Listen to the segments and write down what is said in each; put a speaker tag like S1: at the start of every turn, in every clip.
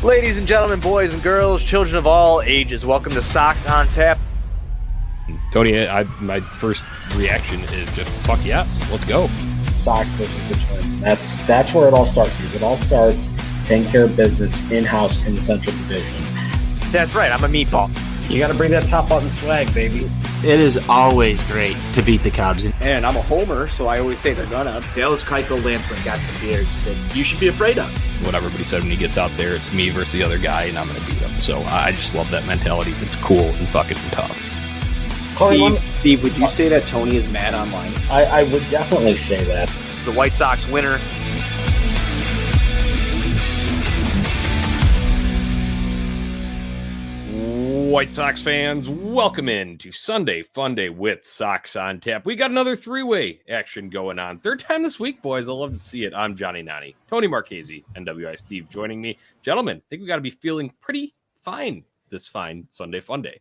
S1: Ladies and gentlemen, boys and girls, children of all ages, welcome to Sox On Tap.
S2: Tony, my first reaction is just, fuck yes, let's go.
S3: Sox versus the Twins. That's where it all starts. It all starts taking care of business in-house in the Central Division.
S1: That's right, I'm a meatball.
S3: You got to bring that top button swag, baby.
S4: It is always great to beat the Cubs.
S5: And I'm a homer, so I always say they're gonna.
S4: Dallas Keuchel Lamson got some beards that you should be afraid of.
S2: What everybody said when he gets out there, it's me versus the other guy, and I'm going to beat him. So I just love that mentality. It's cool and fucking tough.
S5: Steve, would you say that Tony is mad online?
S3: I would definitely say that.
S1: The White Sox winner.
S2: White Sox fans, welcome in to Sunday Funday with Sox on Tap. We got another three-way action going on. Third time this week, boys. I love to see it. I'm Jonnie, Tony Marchese, NWI Steve joining me. Gentlemen, I think we got to be feeling pretty fine this fine Sunday Funday.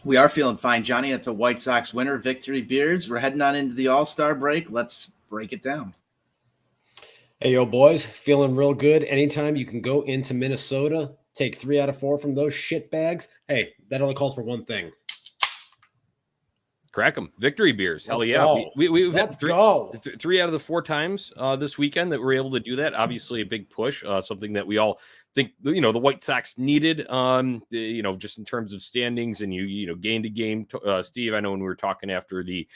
S4: We are feeling fine, Johnny. It's a White Sox winner, Victory Beers. We're heading on into the All-Star break. Let's break it down.
S6: Hey, yo, boys, feeling real good. Anytime you can go into Minnesota, take 3 out of 4 from those shit bags. Hey, that only calls for one thing.
S2: Crack them. Victory beers. Hell
S6: Let's
S2: yeah.
S6: go.
S2: We've
S6: Let's
S2: had
S6: go.
S2: 3 out of the 4 times this weekend that we're able to do that. Obviously a big push, something that we all think, the White Sox needed, just in terms of standings, and you gained a game. Steve, I know when we were talking after the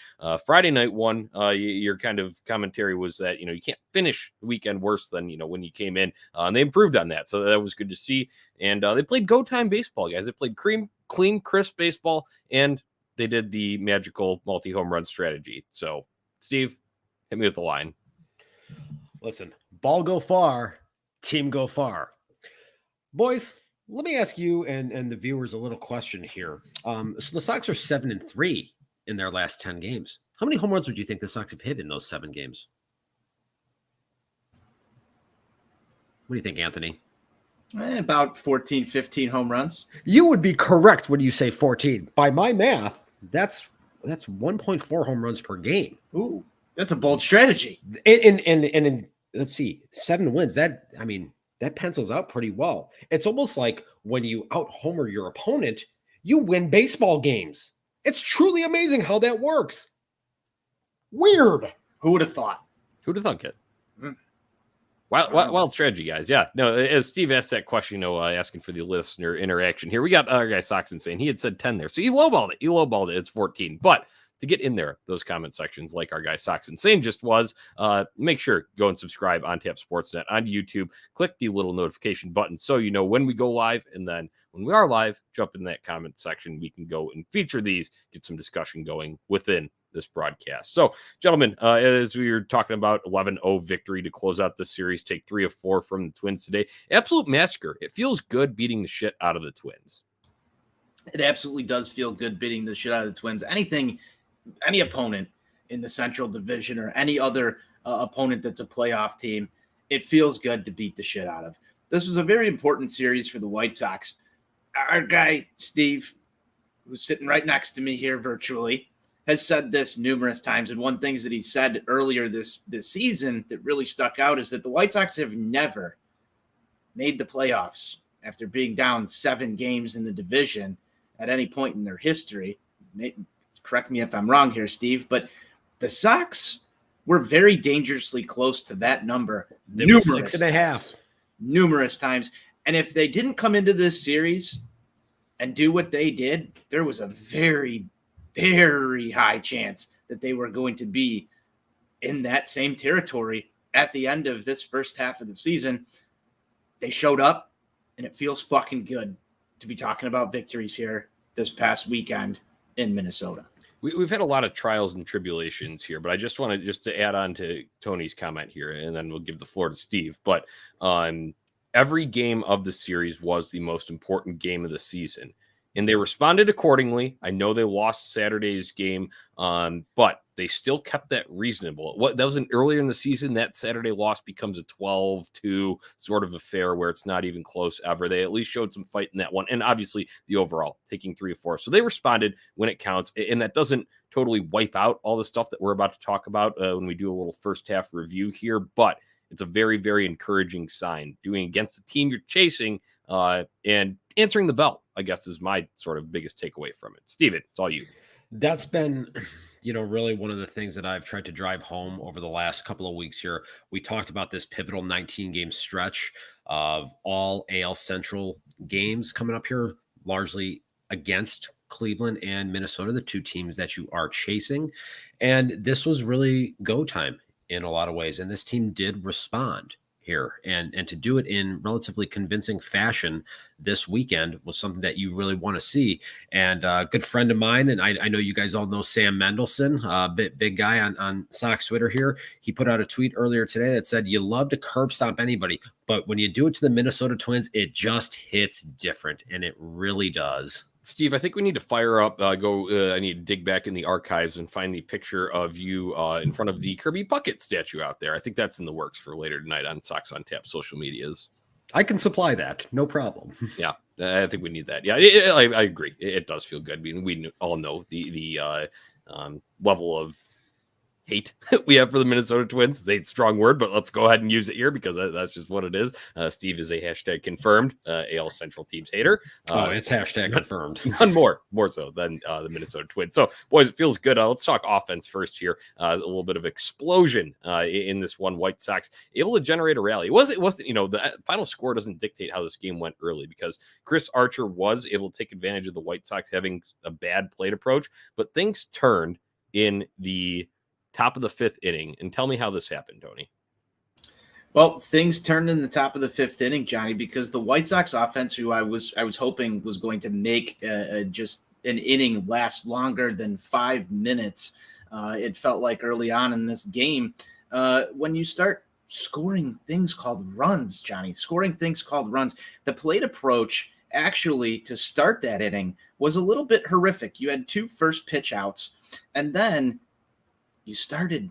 S2: Friday night one, your kind of commentary was that, you can't finish the weekend worse than, when you came in, and they improved on that. So that was good to see. And they played go time baseball, guys. They played clean, crisp baseball, and they did the magical multi-home run strategy. So, Steve, hit me with the line.
S6: Listen, ball go far, team go far. Boys, let me ask you and the viewers a little question here. So the Sox are 7-3 in their last 10 games. How many home runs would you think the Sox have hit in those 7 games? What do you think, Anthony?
S4: About 14, 15 home runs.
S6: You would be correct when you say 14. By my math, that's 1.4 home runs per game.
S4: Ooh, that's a bold strategy.
S6: And let's see, 7 wins. That pencils out pretty well. It's almost like when you out-homer your opponent, you win baseball games. It's truly amazing how that works. Weird.
S4: Who would have thought?
S2: Who'd have thunk it? Wild strategy, guys. Yeah. No, as Steve asked that question, asking for the listener interaction here, we got our guy Sox Insane. He had said 10 there. So he lowballed it. It's 14. But to get in there, those comment sections, like our guy Sox Insane just was, make sure go and subscribe on Tap Sportsnet on YouTube. Click the little notification button so you know when we go live. And then when we are live, jump in that comment section. We can go and feature these, get some discussion going within this broadcast. So, gentlemen, as we were talking about 11-0 victory to close out the series, take 3 of 4 from the Twins today. Absolute massacre. It feels good beating the shit out of the Twins.
S4: It absolutely does feel good beating the shit out of the Twins. Any opponent in the Central Division or any other opponent that's a playoff team, it feels good to beat the shit out of. This was a very important series for the White Sox. Our guy, Steve, who's sitting right next to me here virtually, has said this numerous times. And one thing that he said earlier this season that really stuck out is that the White Sox have never made the playoffs after being down 7 games in the division at any point in their history. Correct me if I'm wrong here, Steve, but the Sox were very dangerously close to that number.
S6: Numerous 6.5.
S4: Numerous times. And if they didn't come into this series and do what they did, there was a very, very high chance that they were going to be in that same territory at the end of this first half of the season. They showed up, and it feels fucking good to be talking about victories here this past weekend in Minnesota.
S2: We've had a lot of trials and tribulations here, but I just want to add on to Tony's comment here, and then we'll give the floor to Steve. But every game of the series was the most important game of the season, and they responded accordingly. I know they lost Saturday's game, but they still kept that reasonable. That was earlier in the season. That Saturday loss becomes a 12-2 sort of affair where it's not even close ever. They at least showed some fight in that one, and obviously the overall taking 3 of 4. So they responded when it counts, and that doesn't totally wipe out all the stuff that we're about to talk about when we do a little first half review here, but it's a very, very encouraging sign. Doing against the team you're chasing, and answering the bell, I guess, is my sort of biggest takeaway from it. Steven, it's all you.
S6: That's been, really one of the things that I've tried to drive home over the last couple of weeks here. We talked about this pivotal 19-game stretch of all AL Central games coming up here, largely against Cleveland and Minnesota, the two teams that you are chasing. And this was really go time in a lot of ways. And this team did respond here. And to do it in relatively convincing fashion this weekend was something that you really want to see. And a good friend of mine, and I know you guys all know Sam Mendelson, big guy on Sox Twitter here. He put out a tweet earlier today that said, you love to curb stomp anybody, but when you do it to the Minnesota Twins, it just hits different. And it really does.
S2: Steve, I think we need to fire up, I need to dig back in the archives and find the picture of you in front of the Kirby Puckett statue out there. I think that's in the works for later tonight on Sox On Tap social medias.
S6: I can supply that. No problem.
S2: Yeah, I think we need that. Yeah, I agree. It does feel good. I mean, we all know the level of hate we have for the Minnesota Twins. It's a strong word, but let's go ahead and use it here because that's just what it is. Steve is a hashtag confirmed AL Central teams hater.
S6: It's hashtag confirmed.
S2: None more so than the Minnesota Twins. So, boys, it feels good. Let's talk offense first here. A little bit of explosion in this one. White Sox able to generate a rally. It wasn't the final score doesn't dictate how this game went early because Chris Archer was able to take advantage of the White Sox having a bad plate approach, but things turned in the top of the fifth inning. And tell me how this happened, Tony.
S4: Well, things turned in the top of the fifth inning, Johnny, because the White Sox offense, who I was hoping was going to make just an inning last longer than 5 minutes, it felt like early on in this game, when you start scoring things called runs, Johnny, the plate approach actually to start that inning was a little bit horrific. You had 2 first pitch outs, and then you started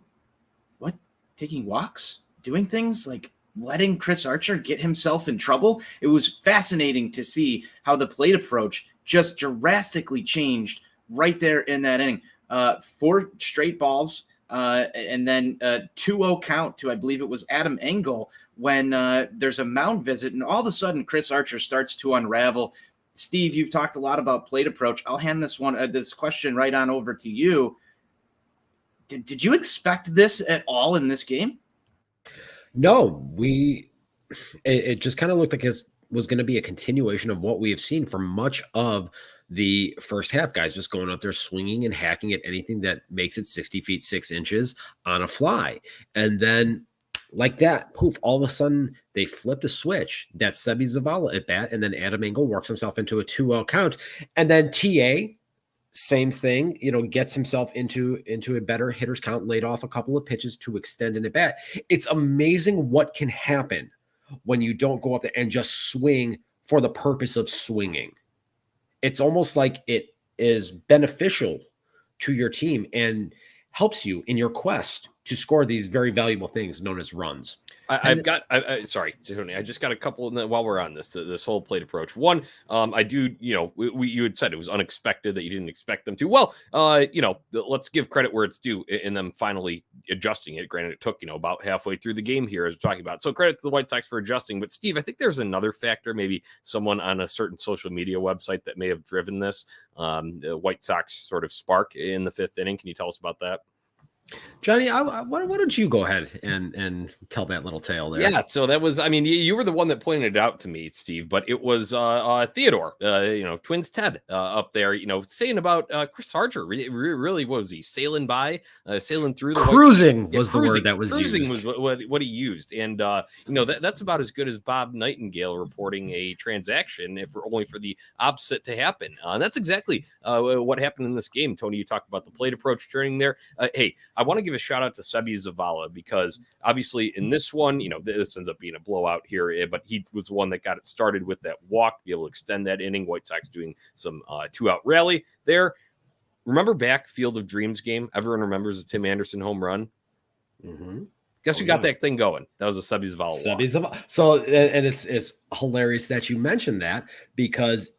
S4: taking walks, doing things like letting Chris Archer get himself in trouble. It was fascinating to see how the plate approach just drastically changed right there in that inning. 4 straight balls, and then 2-0 count to, I believe it was Adam Engel, when there's a mound visit, and all of a sudden Chris Archer starts to unravel. Steve, you've talked a lot about plate approach. I'll hand this question right on over to you. Did you expect this at all in this game?
S6: No, it just kind of looked like it was going to be a continuation of what we have seen for much of the first half. Guys just going out there swinging and hacking at anything that makes it 60 feet 6 inches on a fly. And then like that, poof, all of a sudden they flipped a switch. That's Sebi Zavala at bat. And then Adam Engel works himself into a 2-0 count. And then TA, same thing, gets himself into a better hitter's count, laid off a couple of pitches to extend an at bat. It's amazing what can happen when you don't go up there and just swing for the purpose of swinging. It's almost like it is beneficial to your team and helps you in your quest to score these very valuable things known as runs.
S2: Sorry, Tony. I just got a couple while we're on this whole plate approach. One, I do, you had said it was unexpected that you didn't expect them to. Well, let's give credit where it's due in them finally adjusting it. Granted, it took, about halfway through the game here as we're talking about. So credit to the White Sox for adjusting. But Steve, I think there's another factor, maybe someone on a certain social media website that may have driven this the White Sox sort of spark in the fifth inning. Can you tell us about that?
S6: Jonnie, why don't you go ahead and tell that little tale there?
S2: Yeah, so that was, you were the one that pointed it out to me, Steve, but it was Theodore, Twins Ted up there, saying about Chris Archer. Really, what was he, sailing by, sailing through the
S6: cruising was the word that was
S2: cruising
S6: used.
S2: was what he used. And, that's about as good as Bob Nightingale reporting a transaction, if only for the opposite to happen. And that's exactly what happened in this game. Tony, you talked about the plate approach turning there. Hey, I want to give a shout out to Sebi Zavala because obviously in this one, this ends up being a blowout here, but he was the one that got it started with that walk to be able to extend that inning. White Sox doing some 2-out rally there. Remember back Field of Dreams game? Everyone remembers the Tim Anderson home run.
S6: Mm-hmm.
S2: Guess who got that thing going? That was a Sebi Zavala.
S6: So, and it's hilarious that you mentioned that because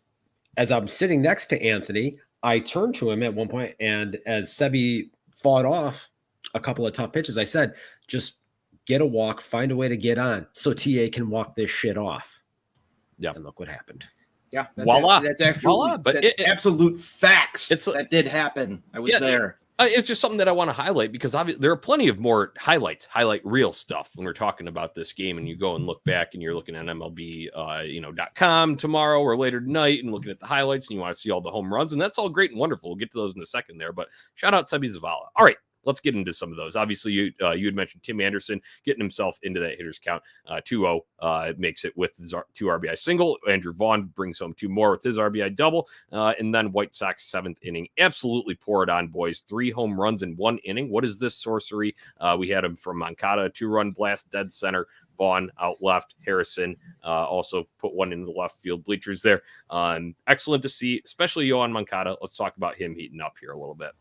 S6: as I'm sitting next to Anthony, I turned to him at one point, and as Sebi fought off a couple of tough pitches, I said, just get a walk, find a way to get on so TA can walk this shit off.
S2: Yeah.
S6: And look what happened.
S4: Yeah,
S2: Voila.
S4: that's actually
S2: Voila. But
S4: that's absolute facts.
S2: It's
S4: that did happen. I was there.
S2: It's just something that I want to highlight because obviously there are plenty of more highlight real stuff when we're talking about this game. And you go and look back and you're looking at MLB, .com tomorrow or later tonight and looking at the highlights and you want to see all the home runs. And that's all great and wonderful. We'll get to those in a second there. But shout out Sebi Zavala. All right. Let's get into some of those. Obviously, you had mentioned Tim Anderson getting himself into that hitter's count. 2-0 makes it with his 2 RBI single. Andrew Vaughn brings home 2 more with his RBI double. And then White Sox 7th inning. Absolutely pour it on, boys. 3 home runs in 1 inning. What is this sorcery? We had him from Moncada, 2-run blast, dead center. Vaughn out left. Harrison also put one into the left field bleachers there. Excellent to see, especially Yohan Moncada. Let's talk about him heating up here a little bit.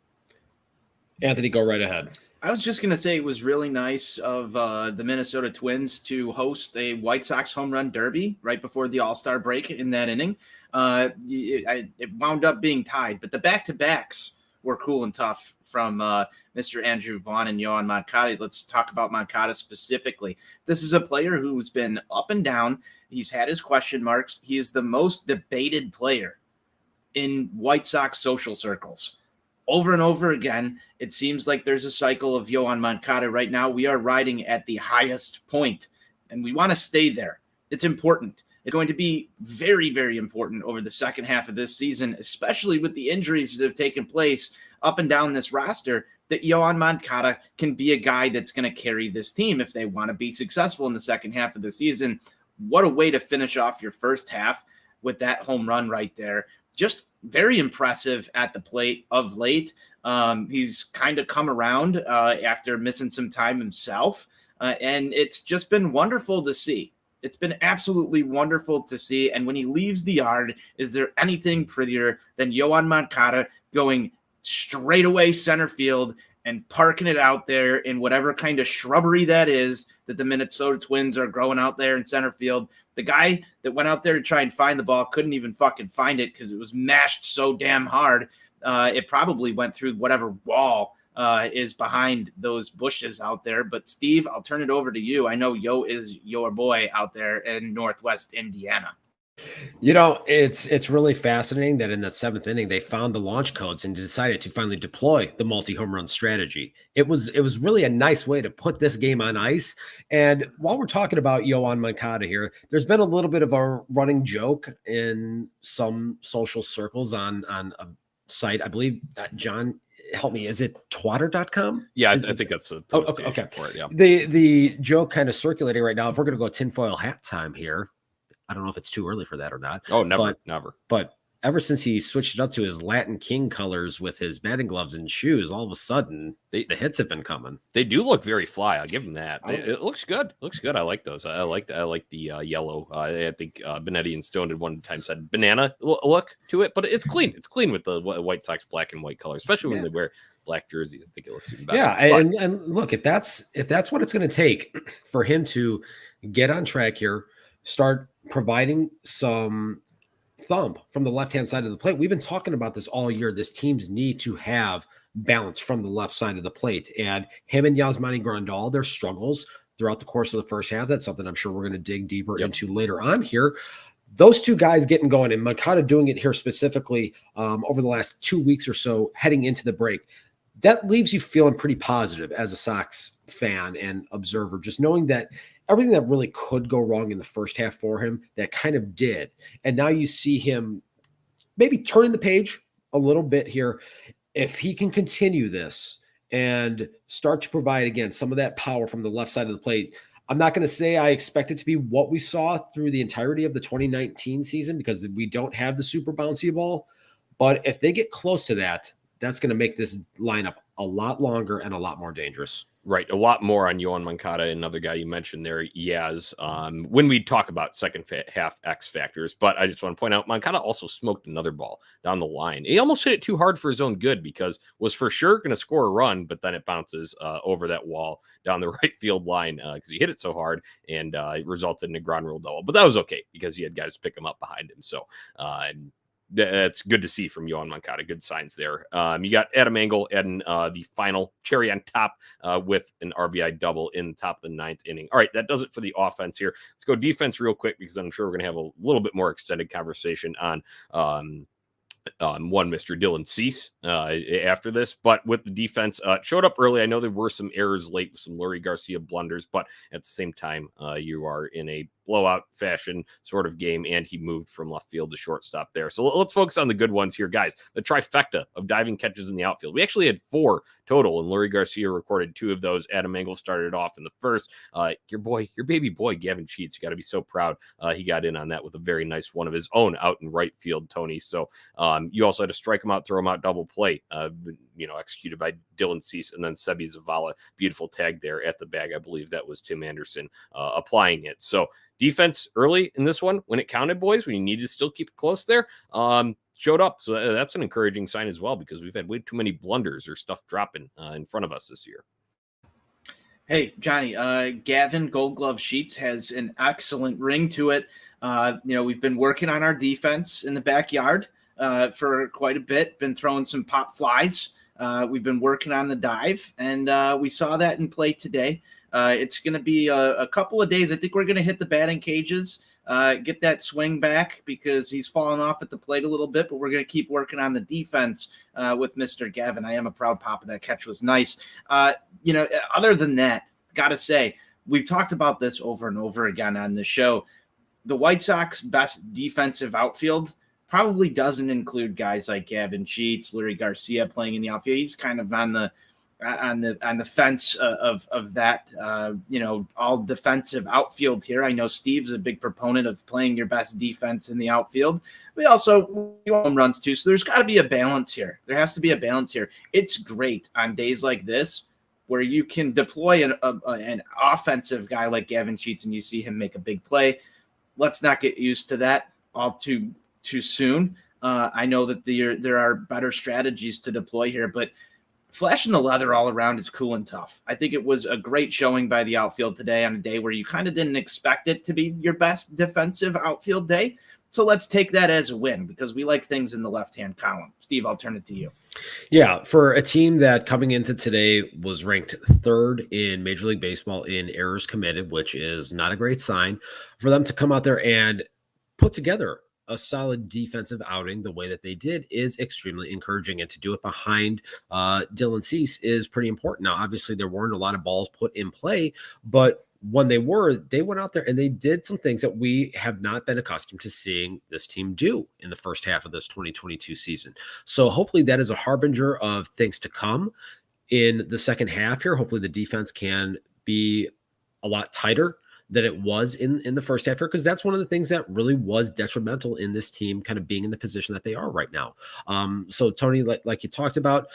S6: Anthony, go right ahead.
S4: I was just going to say it was really nice of the Minnesota Twins to host a White Sox home run derby right before the All-Star break in that inning. It wound up being tied, but the back-to-backs were cool and tough from Mr. Andrew Vaughn and Yohan Moncada. Let's talk about Moncada specifically. This is a player who's been up and down. He's had his question marks. He is the most debated player in White Sox social circles. Over and over again, it seems like there's a cycle of Yohan Moncada right now. We are riding at the highest point, and we want to stay there. It's important. It's going to be very, very important over the second half of this season, especially with the injuries that have taken place up and down this roster, that Yohan Moncada can be a guy that's going to carry this team if they want to be successful in the second half of the season. What a way to finish off your first half with that home run right there. Just very impressive at the plate of late. He's kind of come around after missing some time himself, and it's just been wonderful to see. It's been absolutely wonderful to see. And when he leaves the yard, is there anything prettier than Yohan Moncada going straight away center field and parking it out there in whatever kind of shrubbery that is that the Minnesota Twins are growing out there in center field? The guy that went out there to try and find the ball couldn't even fucking find it because it was mashed so damn hard. It probably went through whatever wall is behind those bushes out there. But Steve, I'll turn it over to you. I know Yo is your boy out there in Northwest Indiana.
S6: You know, it's really fascinating that in the 7th inning they found the launch codes and decided to finally deploy the multi-home run strategy. It was really a nice way to put this game on ice. And while we're talking about Yohan Moncada here, there's been a little bit of a running joke in some social circles on a site. I believe John, help me, is it twatter.com?
S2: Yeah, I think that's a
S6: okay
S2: for it. Yeah.
S6: The joke kind of circulating right now. If we're going to go tinfoil hat time here, I don't know if it's too early for that or not.
S2: Oh, never.
S6: But ever since he switched it up to his Latin King colors with his batting gloves and shoes, all of a sudden the hits have been coming.
S2: They do look very fly. I'll give them that. It looks good. Looks good. I like those. I like the yellow. I think Benetti and Stone at one time said banana look to it, but it's clean. It's clean with the White Sox black and white color, especially when they wear black jerseys. I think it looks even better.
S6: Yeah, and look, if that's what it's going to take for him to get on track here, start providing some thump from the left-hand side of the plate. We've been talking about this all year. This team's need to have balance from the left side of the plate. And him and Yasmani Grandal, their struggles throughout the course of the first half, that's something I'm sure we're going to dig deeper into later on here. Those two guys getting going, and Moncada doing it here specifically over the last 2 weeks or so heading into the break, that leaves you feeling pretty positive as a Sox fan and observer, just knowing that everything that really could go wrong in the first half for him, that kind of did. And now you see him maybe turning the page a little bit here. If he can continue this and start to provide, again, some of that power from the left side of the plate, I'm not going to say I expect it to be what we saw through the entirety of the 2019 season because we don't have the super bouncy ball. But if they get close to that, that's going to make this lineup a lot longer and a lot more dangerous.
S2: Right. A lot more on Yohan Moncada, another guy you mentioned there, Yaz, when we talk about second half X factors. But I just want to point out, Moncada also smoked another ball down the line. He almost hit it too hard for his own good because was for sure going to score a run, but then it bounces over that wall down the right field line because he hit it so hard and it resulted in a ground rule double. But that was okay because he had guys pick him up behind him. So that's good to see from Yohan Moncada. Good signs there. You got Adam Engel adding the final cherry on top with an RBI double in the top of the 9th inning. All right, that does it for the offense here. Let's go defense real quick because I'm sure we're going to have a little bit more extended conversation on one Mr. Dylan Cease after this, but with the defense, showed up early. I know there were some errors late with some Lurie Garcia blunders, but at the same time, you are in a blowout fashion sort of game, and he moved from left field to shortstop there. So let's focus on the good ones here, guys. The trifecta of diving catches in the outfield. We actually had 4 total, and Lurie Garcia recorded 2 of those. Adam Engel started off in the first. Your baby boy, Gavin Sheets, you got to be so proud. He got in on that with a very nice one of his own out in right field, Tony. So you also had to strike him out, throw him out, double play, executed by Dylan Cease, and then Sebi Zavala. Beautiful tag there at the bag. I believe that was Tim Anderson applying it. So defense early in this one, when it counted, boys, when you needed to still keep it close there, showed up. So that's an encouraging sign as well, because we've had way too many blunders or stuff dropping in front of us this year.
S4: Hey, Johnny, Gavin Gold Glove Sheets has an excellent ring to it. We've been working on our defense in the backyard for quite a bit, been throwing some pop flies. We've been working on the dive, and we saw that in play today. It's going to be a couple of days. I think we're going to hit the batting cages, get that swing back, because he's fallen off at the plate a little bit, but we're going to keep working on the defense with Mr. Gavin. I am a proud papa. That catch was nice. Other than that, got to say, we've talked about this over and over again on the show. The White Sox best defensive outfield probably doesn't include guys like Gavin Sheets, Lurie Garcia playing in the outfield. He's kind of on the fence of that, all defensive outfield here. I know Steve's a big proponent of playing your best defense in the outfield. We also home runs too. So there's got to be a balance here. There has to be a balance here. It's great on days like this where you can deploy an offensive guy like Gavin Sheets and you see him make a big play. Let's not get used to that all too soon. I know that there are better strategies to deploy here, but flashing the leather all around is cool and tough. I think it was a great showing by the outfield today on a day where you kind of didn't expect it to be your best defensive outfield day. So let's take that as a win, because we like things in the left-hand column. Steve, I'll turn it to you.
S6: Yeah, for a team that coming into today was ranked 3rd in Major League Baseball in errors committed, which is not a great sign, for them to come out there and put together a solid defensive outing the way that they did is extremely encouraging, and to do it behind Dylan Cease is pretty important. Now, obviously, there weren't a lot of balls put in play, but when they went out there and they did some things that we have not been accustomed to seeing this team do in the first half of this 2022 season. So hopefully that is a harbinger of things to come in the second half here. Hopefully the defense can be a lot tighter than it was in the first half here, because that's one of the things that really was detrimental in this team kind of being in the position that they are right now. So Tony, like you talked about,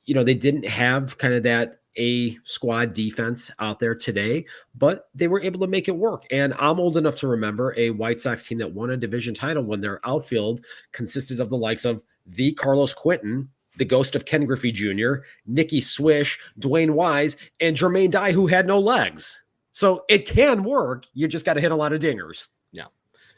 S6: they didn't have kind of that A squad defense out there today, but they were able to make it work. And I'm old enough to remember a White Sox team that won a division title when their outfield consisted of the likes of the Carlos Quentin, the ghost of Ken Griffey Jr., Nicky Swish, Dwayne Wise, and Jermaine Dye, who had no legs. So it can work. You just got to hit a lot of dingers.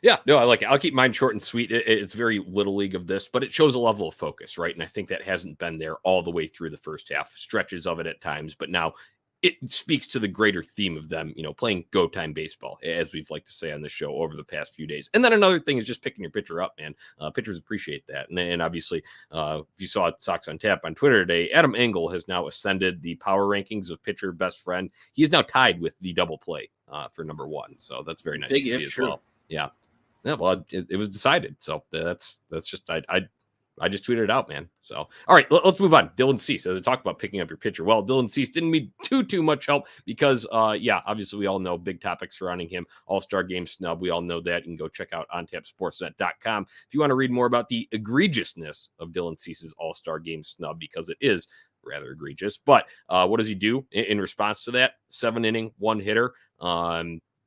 S2: Yeah, no, I like it. I'll keep mine short and sweet. It's very little league of this, but it shows a level of focus, right? And I think that hasn't been there all the way through the first half, stretches of it at times, but now it speaks to the greater theme of them, playing go time baseball, as we've liked to say on the show over the past few days. And then another thing is just picking your pitcher up, man. Pitchers appreciate that. And obviously, if you saw Sox on Tap on Twitter today, Adam Engel has now ascended the power rankings of pitcher best friend. He is now tied with the double play for number 1. So that's very nice
S4: Big
S2: to see as well. Yeah. Yeah, well, it was decided. So that's just I just tweeted it out, man. So all right, let's move on. Dylan Cease, as I talked about picking up your pitcher. Well, Dylan Cease didn't need too much help because obviously we all know big topics surrounding him. All-Star Game snub. We all know that. You can go check out ontapsportsnet.com if you want to read more about the egregiousness of Dylan Cease's All-Star Game snub, because it is rather egregious. But what does he do in response to that? 7-inning, 1-hitter,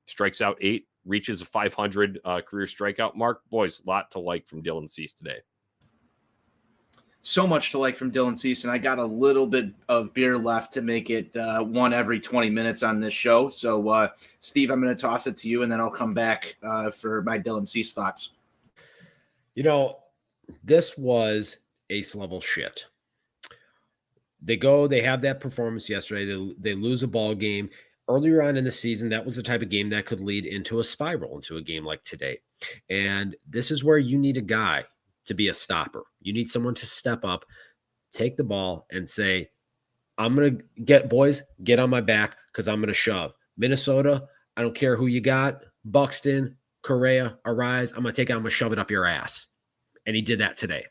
S2: strikes out 8. Reaches a 500 career strikeout mark. Boys, a lot to like from Dylan Cease today.
S4: So much to like from Dylan Cease, and I got a little bit of beer left to make it one every 20 minutes on this show. So, Steve, I'm going to toss it to you, and then I'll come back for my Dylan Cease thoughts.
S6: This was ace level shit. They have that performance yesterday. They lose a ball game. Earlier on in the season, that was the type of game that could lead into a spiral into a game like today. And this is where you need a guy to be a stopper. You need someone to step up, take the ball, and say, I'm going to get on my back because I'm going to shove. Minnesota, I don't care who you got. Buxton, Correa, Arise, I'm going to take it, I'm going to shove it up your ass. And he did that today.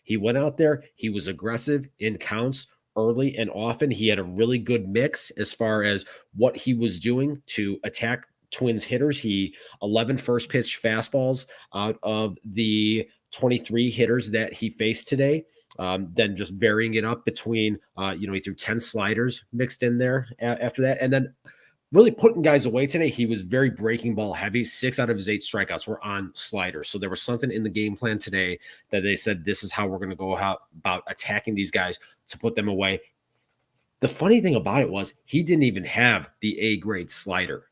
S6: He went out there. He was aggressive in counts early and often. He had a really good mix as far as what he was doing to attack Twins hitters. He 11 first pitch fastballs out of the 23 hitters that he faced today. Then just varying it up between, he threw 10 sliders mixed in there after that. And then really putting guys away today. He was very breaking ball heavy. 6 out of his 8 strikeouts were on sliders. So there was something in the game plan today that they said, this is how we're going to go about attacking these guys to put them away. The funny thing about it was he didn't even have the A-grade slider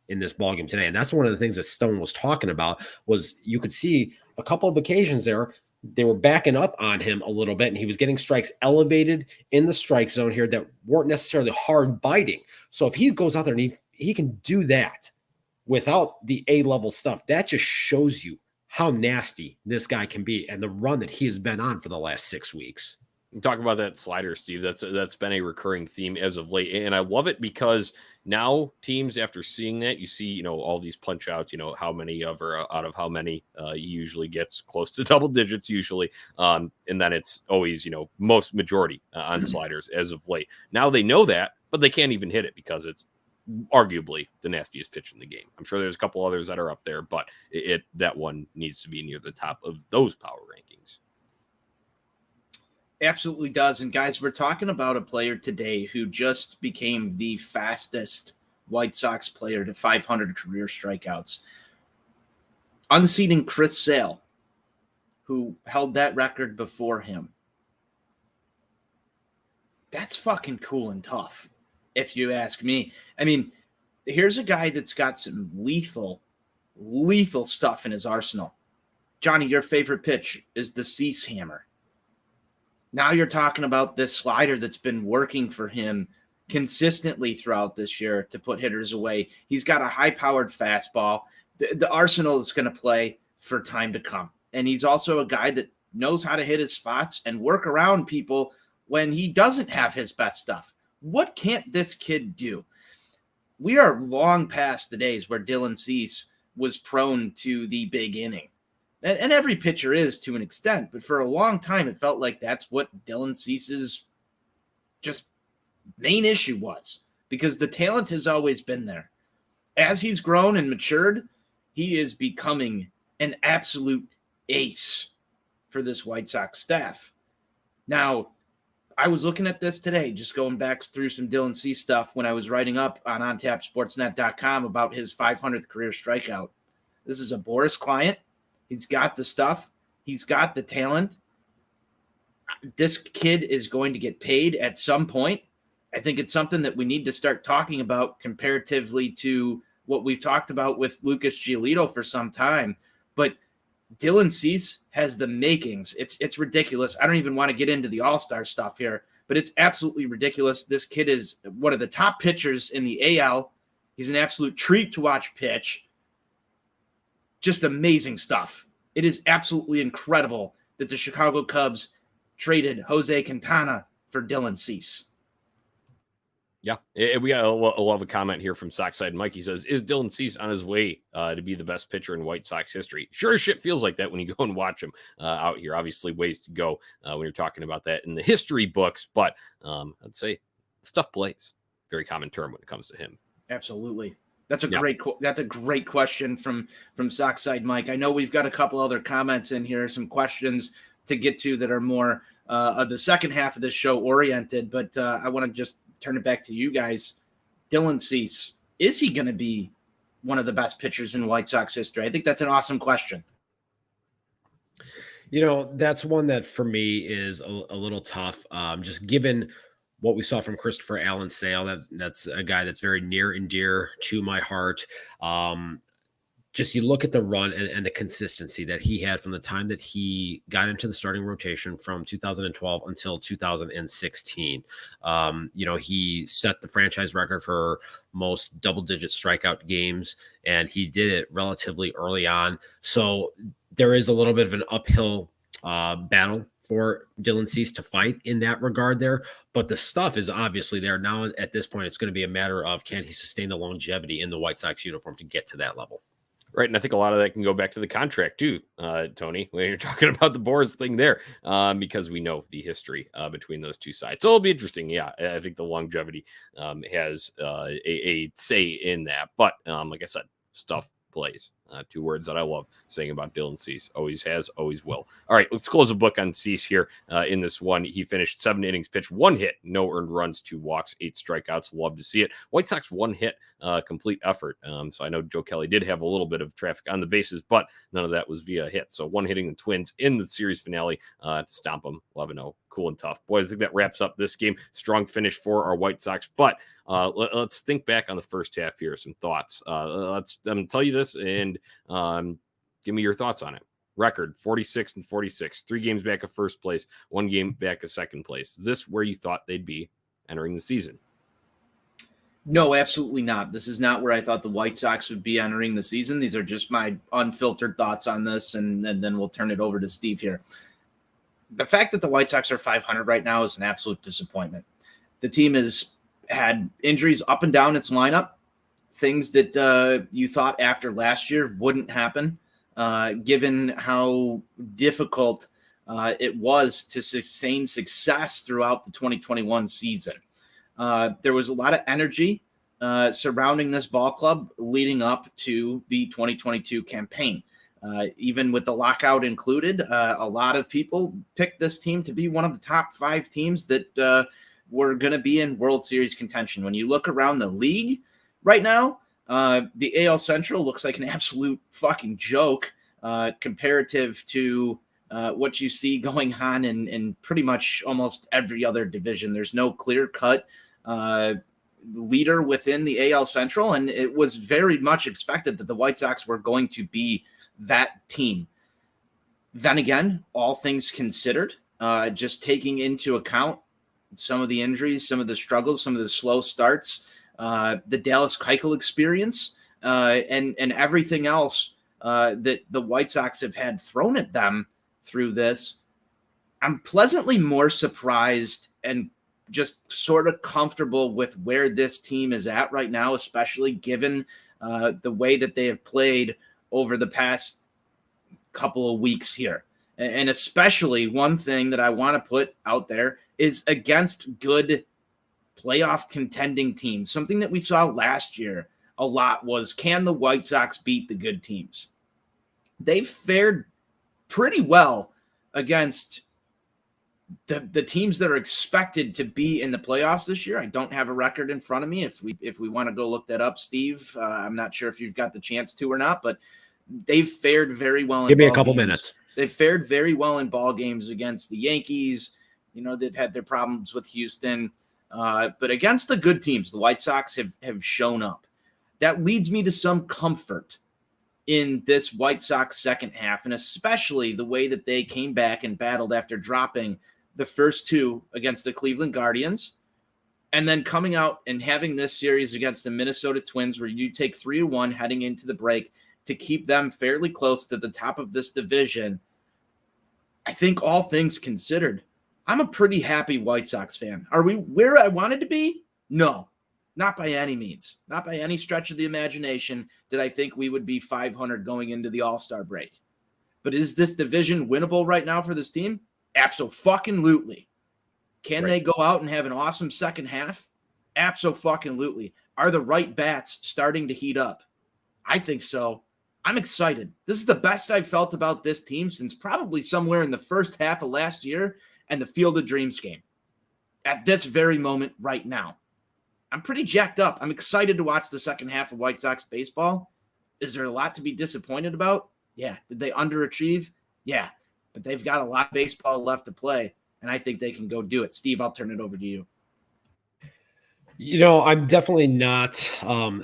S6: in this ballgame today. And that's one of the things that Stone was talking about, was you could see a couple of occasions there, they were backing up on him a little bit, and he was getting strikes elevated in the strike zone here that weren't necessarily hard biting. So if he goes out there and he can do that without the A-level stuff, that just shows you how nasty this guy can be and the run that he has been on for the last 6 weeks.
S2: Talk about that slider, Steve. That's been a recurring theme as of late, and I love it because now teams, after seeing that, you see, all these punch outs, how many out of how many he usually gets close to double digits usually, and then it's always most majority on sliders as of late. Now they know that, but they can't even hit it because it's arguably the nastiest pitch in the game. I'm sure there's a couple others that are up there, but that one needs to be near the top of those power rankings.
S4: Absolutely does. And guys, we're talking about a player today who just became the fastest White Sox player to 500 career strikeouts, unseating Chris Sale, who held that record before him. That's fucking cool and tough, if you ask me. I mean, here's a guy that's got some lethal stuff in his arsenal. Jonnie, your favorite pitch is the Cease hammer. Now you're talking about this slider that's been working for him consistently throughout this year to put hitters away. He's got a high-powered fastball. The arsenal is going to play for time to come. And he's also a guy that knows how to hit his spots and work around people when he doesn't have his best stuff. What can't this kid do? We are long past the days where Dylan Cease was prone to the big inning. And every pitcher is to an extent, but for a long time, it felt like that's what Dylan Cease's just main issue was, because the talent has always been there. As he's grown and matured, he is becoming an absolute ace for this White Sox staff. Now, I was looking at this today, just going back through some Dylan Cease stuff when I was writing up on OnTapSportsNet.com about his 500th career strikeout. This is a Boris client. He's got the stuff. He's got the talent. This kid is going to get paid at some point. I think it's something that we need to start talking about comparatively to what we've talked about with Lucas Giolito for some time. But Dylan Cease has the makings. It's ridiculous. I don't even want to get into the all-star stuff here, but it's absolutely ridiculous. This kid is one of the top pitchers in the AL. He's an absolute treat to watch pitch. Just amazing stuff. It is absolutely incredible that the Chicago Cubs traded Jose Quintana for Dylan Cease.
S2: Yeah, we got a lot of a comment here from Sockside Mike. He says, is Dylan Cease on his way to be the best pitcher in White Sox history? Sure as shit feels like that when you go and watch him out here. Obviously, ways to go when you're talking about that in the history books, but I'd say stuff plays. Very common term when it comes to him.
S4: Absolutely. That's a great question from Sockside Mike. I know we've got a couple other comments in here, some questions to get to that are more of the second half of this show oriented, but I want to just turn it back to you guys. Dylan Cease, is he going to be one of the best pitchers in White Sox history? I think that's an awesome question.
S6: That's one that for me is a little tough. Just given what we saw from Christopher Allen Sale, that's a guy that's very near and dear to my heart. just you look at the run and the consistency that he had from the time that he got into the starting rotation from 2012 until 2016. He set the franchise record for most double-digit strikeout games, and he did it relatively early on. So there is a little bit of an uphill battle for Dylan Cease to fight in that regard there, but the stuff is obviously there. Now at this point, it's going to be a matter of can he sustain the longevity in the White Sox uniform to get to that level.
S2: Right, and I think a lot of that can go back to the contract too, Tony, when you're talking about the Boras thing there, because we know the history between those two sides. So it'll be interesting. Yeah, I think the longevity has a say in that. But like I said, stuff plays. Two words that I love saying about Dylan Cease. Always has, always will. All right, let's close the book on Cease here in this one. He finished 7 innings pitched, 1 hit, no earned runs, 2 walks, 8 strikeouts. Love to see it. White Sox 1 hit, complete effort. So I know Joe Kelly did have a little bit of traffic on the bases, but none of that was via hit. So 1 hitting the Twins in the series finale to stomp them 11-0. Cool and tough. Boys, I think that wraps up this game. Strong finish for our White Sox, but let's think back on the first half here. Some thoughts. I'm going to tell you this and give me your thoughts on it. Record 46-46, 3 games back of first place, 1 game back of second place. Is this where you thought they'd be entering the season?
S4: No, absolutely not. This is not where I thought the White Sox would be entering the season. These are just my unfiltered thoughts on this, and then we'll turn it over to Steve here. The fact that the White Sox are 500 right now is an absolute disappointment. The team has had injuries up and down its lineup, things that you thought after last year wouldn't happen, given how difficult it was to sustain success throughout the 2021 season. There was a lot of energy surrounding this ball club leading up to the 2022 campaign. Even with the lockout included, a lot of people picked this team to be one of the top 5 teams that were going to be in World Series contention. When you look around the league right now, the AL Central looks like an absolute fucking joke comparative to what you see going on in pretty much almost every other division. There's no clear-cut leader within the AL Central, and it was very much expected that the White Sox were going to be that team. Then again, all things considered, just taking into account some of the injuries, some of the struggles, some of the slow starts, the Dallas Keuchel experience, and everything else that the White Sox have had thrown at them through this, I'm pleasantly more surprised and just sort of comfortable with where this team is at right now, especially given the way that they have played over the past couple of weeks here. And especially one thing that I want to put out there is against good playoff contending teams. Something that we saw last year a lot was, can the White Sox beat the good teams? They've fared pretty well against the teams that are expected to be in the playoffs this year. I don't have a record in front of me. If we want to go look that up, Steve, I'm not sure if you've got the chance to or not, but they've fared very well.
S6: Give me a couple minutes.
S4: They've fared very well in ball games against the Yankees. You know, they've had their problems with Houston, but against the good teams, the White Sox have shown up. That leads me to some comfort in this White Sox second half, and especially the way that they came back and battled after dropping the first 2 against the Cleveland Guardians, and then coming out and having this series against the Minnesota Twins where you take 3-1 heading into the break to keep them fairly close to the top of this division. I think all things considered, I'm a pretty happy White Sox fan. Are we where I wanted to be? No, not by any means. Not by any stretch of the imagination did I think we would be 500 going into the All-Star break. But is this division winnable right now for this team? Abso-fucking-lutely. Can they go out and have an awesome second half? Abso-fucking-lutely. Are the right bats starting to heat up? I think so. I'm excited. This is the best I've felt about this team since probably somewhere in the first half of last year and the Field of Dreams game. At this very moment right now. I'm pretty jacked up. I'm excited to watch the second half of White Sox baseball. Is there a lot to be disappointed about? Yeah. Did they underachieve? Yeah. But they've got a lot of baseball left to play, and I think they can go do it. Steve, I'll turn it over to you.
S6: You know, I'm definitely not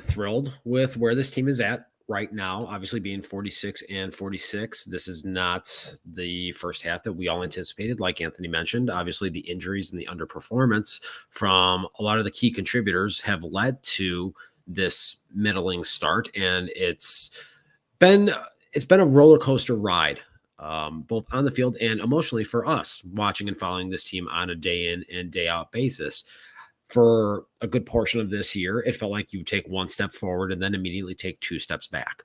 S6: thrilled with where this team is at right now, obviously being 46-46, this is not the first half that we all anticipated. Like Anthony mentioned, obviously the injuries and the underperformance from a lot of the key contributors have led to this middling start, and been it's been a roller coaster ride, both on the field and emotionally for us watching and following this team on a day in and day out basis. For a good portion of this year, it felt like you would take one step forward and then immediately take two steps back.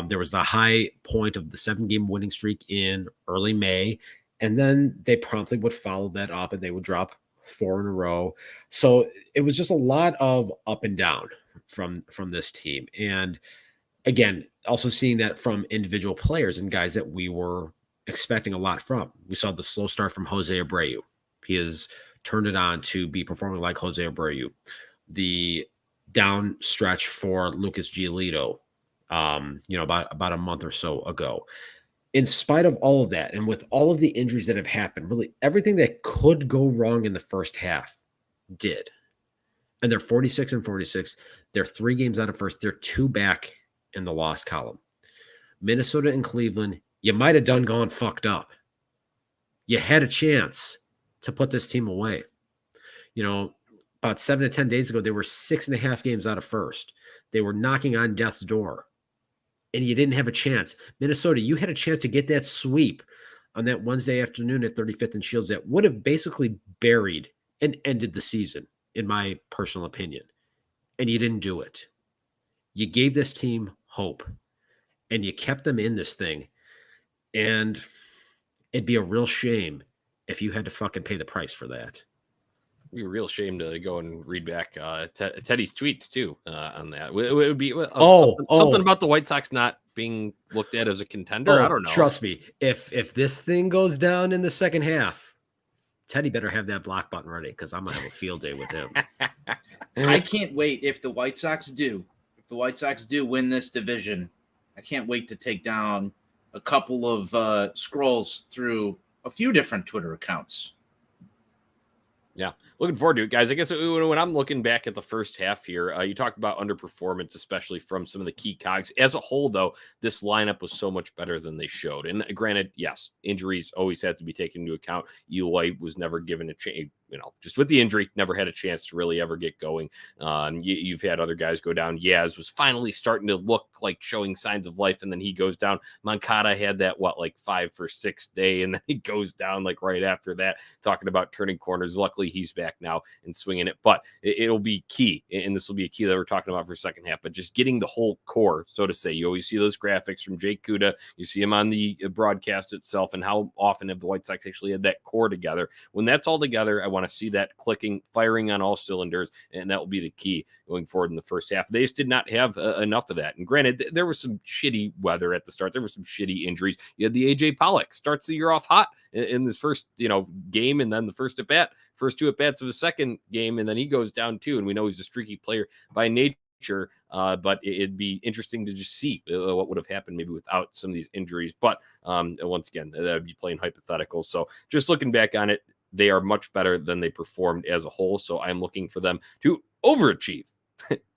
S6: There was the high point of the 7-game winning streak in early May, and then they promptly would follow that up and they would drop 4 in a row. So it was just a lot of up and down from this team. And again, also seeing that from individual players and guys that we were expecting a lot from. We saw the slow start from Jose Abreu. He has turned it on to be performing like Jose Abreu. The down stretch for Lucas Giolito, about a month or so ago. In spite of all of that, and with all of the injuries that have happened, really everything that could go wrong in the first half did. And they're 46-46. They're 3 games out of first. They're 2 back in the loss column. Minnesota and Cleveland, you might have done gone fucked up. You had a chance to put this team away. About 7 to 10 days ago, they were 6.5 games out of first. They were knocking on death's door, and you didn't have a chance. Minnesota, you had a chance to get that sweep on that Wednesday afternoon at 35th and Shields that would have basically buried and ended the season, in my personal opinion, and you didn't do it. You gave this team hope, and you kept them in this thing, and it'd be a real shame if you had to fucking pay the price for that.
S2: It'd be a real shame to go and read back Teddy's tweets too on that. It would be something about the White Sox not being looked at as a contender. I don't know.
S6: Trust me, if this thing goes down in the second half, Teddy better have that block button ready because I'm gonna have a field day with him.
S4: I can't wait if the White Sox do win this division. I can't wait to take down a couple of scrolls through a few different Twitter accounts.
S2: Yeah, looking forward to it, guys. I guess when I'm looking back at the first half here, you talked about underperformance, especially from some of the key cogs. As a whole, though, this lineup was so much better than they showed. And granted, yes, injuries always have to be taken into account. Eloy was never given a chance. Just with the injury, never had a chance to really ever get going. You've had other guys go down. Yaz was finally starting to look like showing signs of life, and then he goes down. Moncada had that, 5 for 6 day, and then he goes down right after that, talking about turning corners. Luckily, he's back now and swinging it, but it'll be key, and this will be a key that we're talking about for second half, but just getting the whole core, so to say. You always see those graphics from Jake Kuda. You see him on the broadcast itself, and how often have the White Sox actually had that core together. When that's all together, I want to see that clicking, firing on all cylinders, and that will be the key going forward in the first half. They just did not have enough of that. And granted, there was some shitty weather at the start. There were some shitty injuries. You had the AJ Pollock starts the year off hot in this first game, and then the first 2 at bats of his second game, and then he goes down too. And we know he's a streaky player by nature. But it'd be interesting to just see what would have happened maybe without some of these injuries. But once again, that would be playing hypothetical. So just looking back on it, they are much better than they performed as a whole. So I'm looking for them to overachieve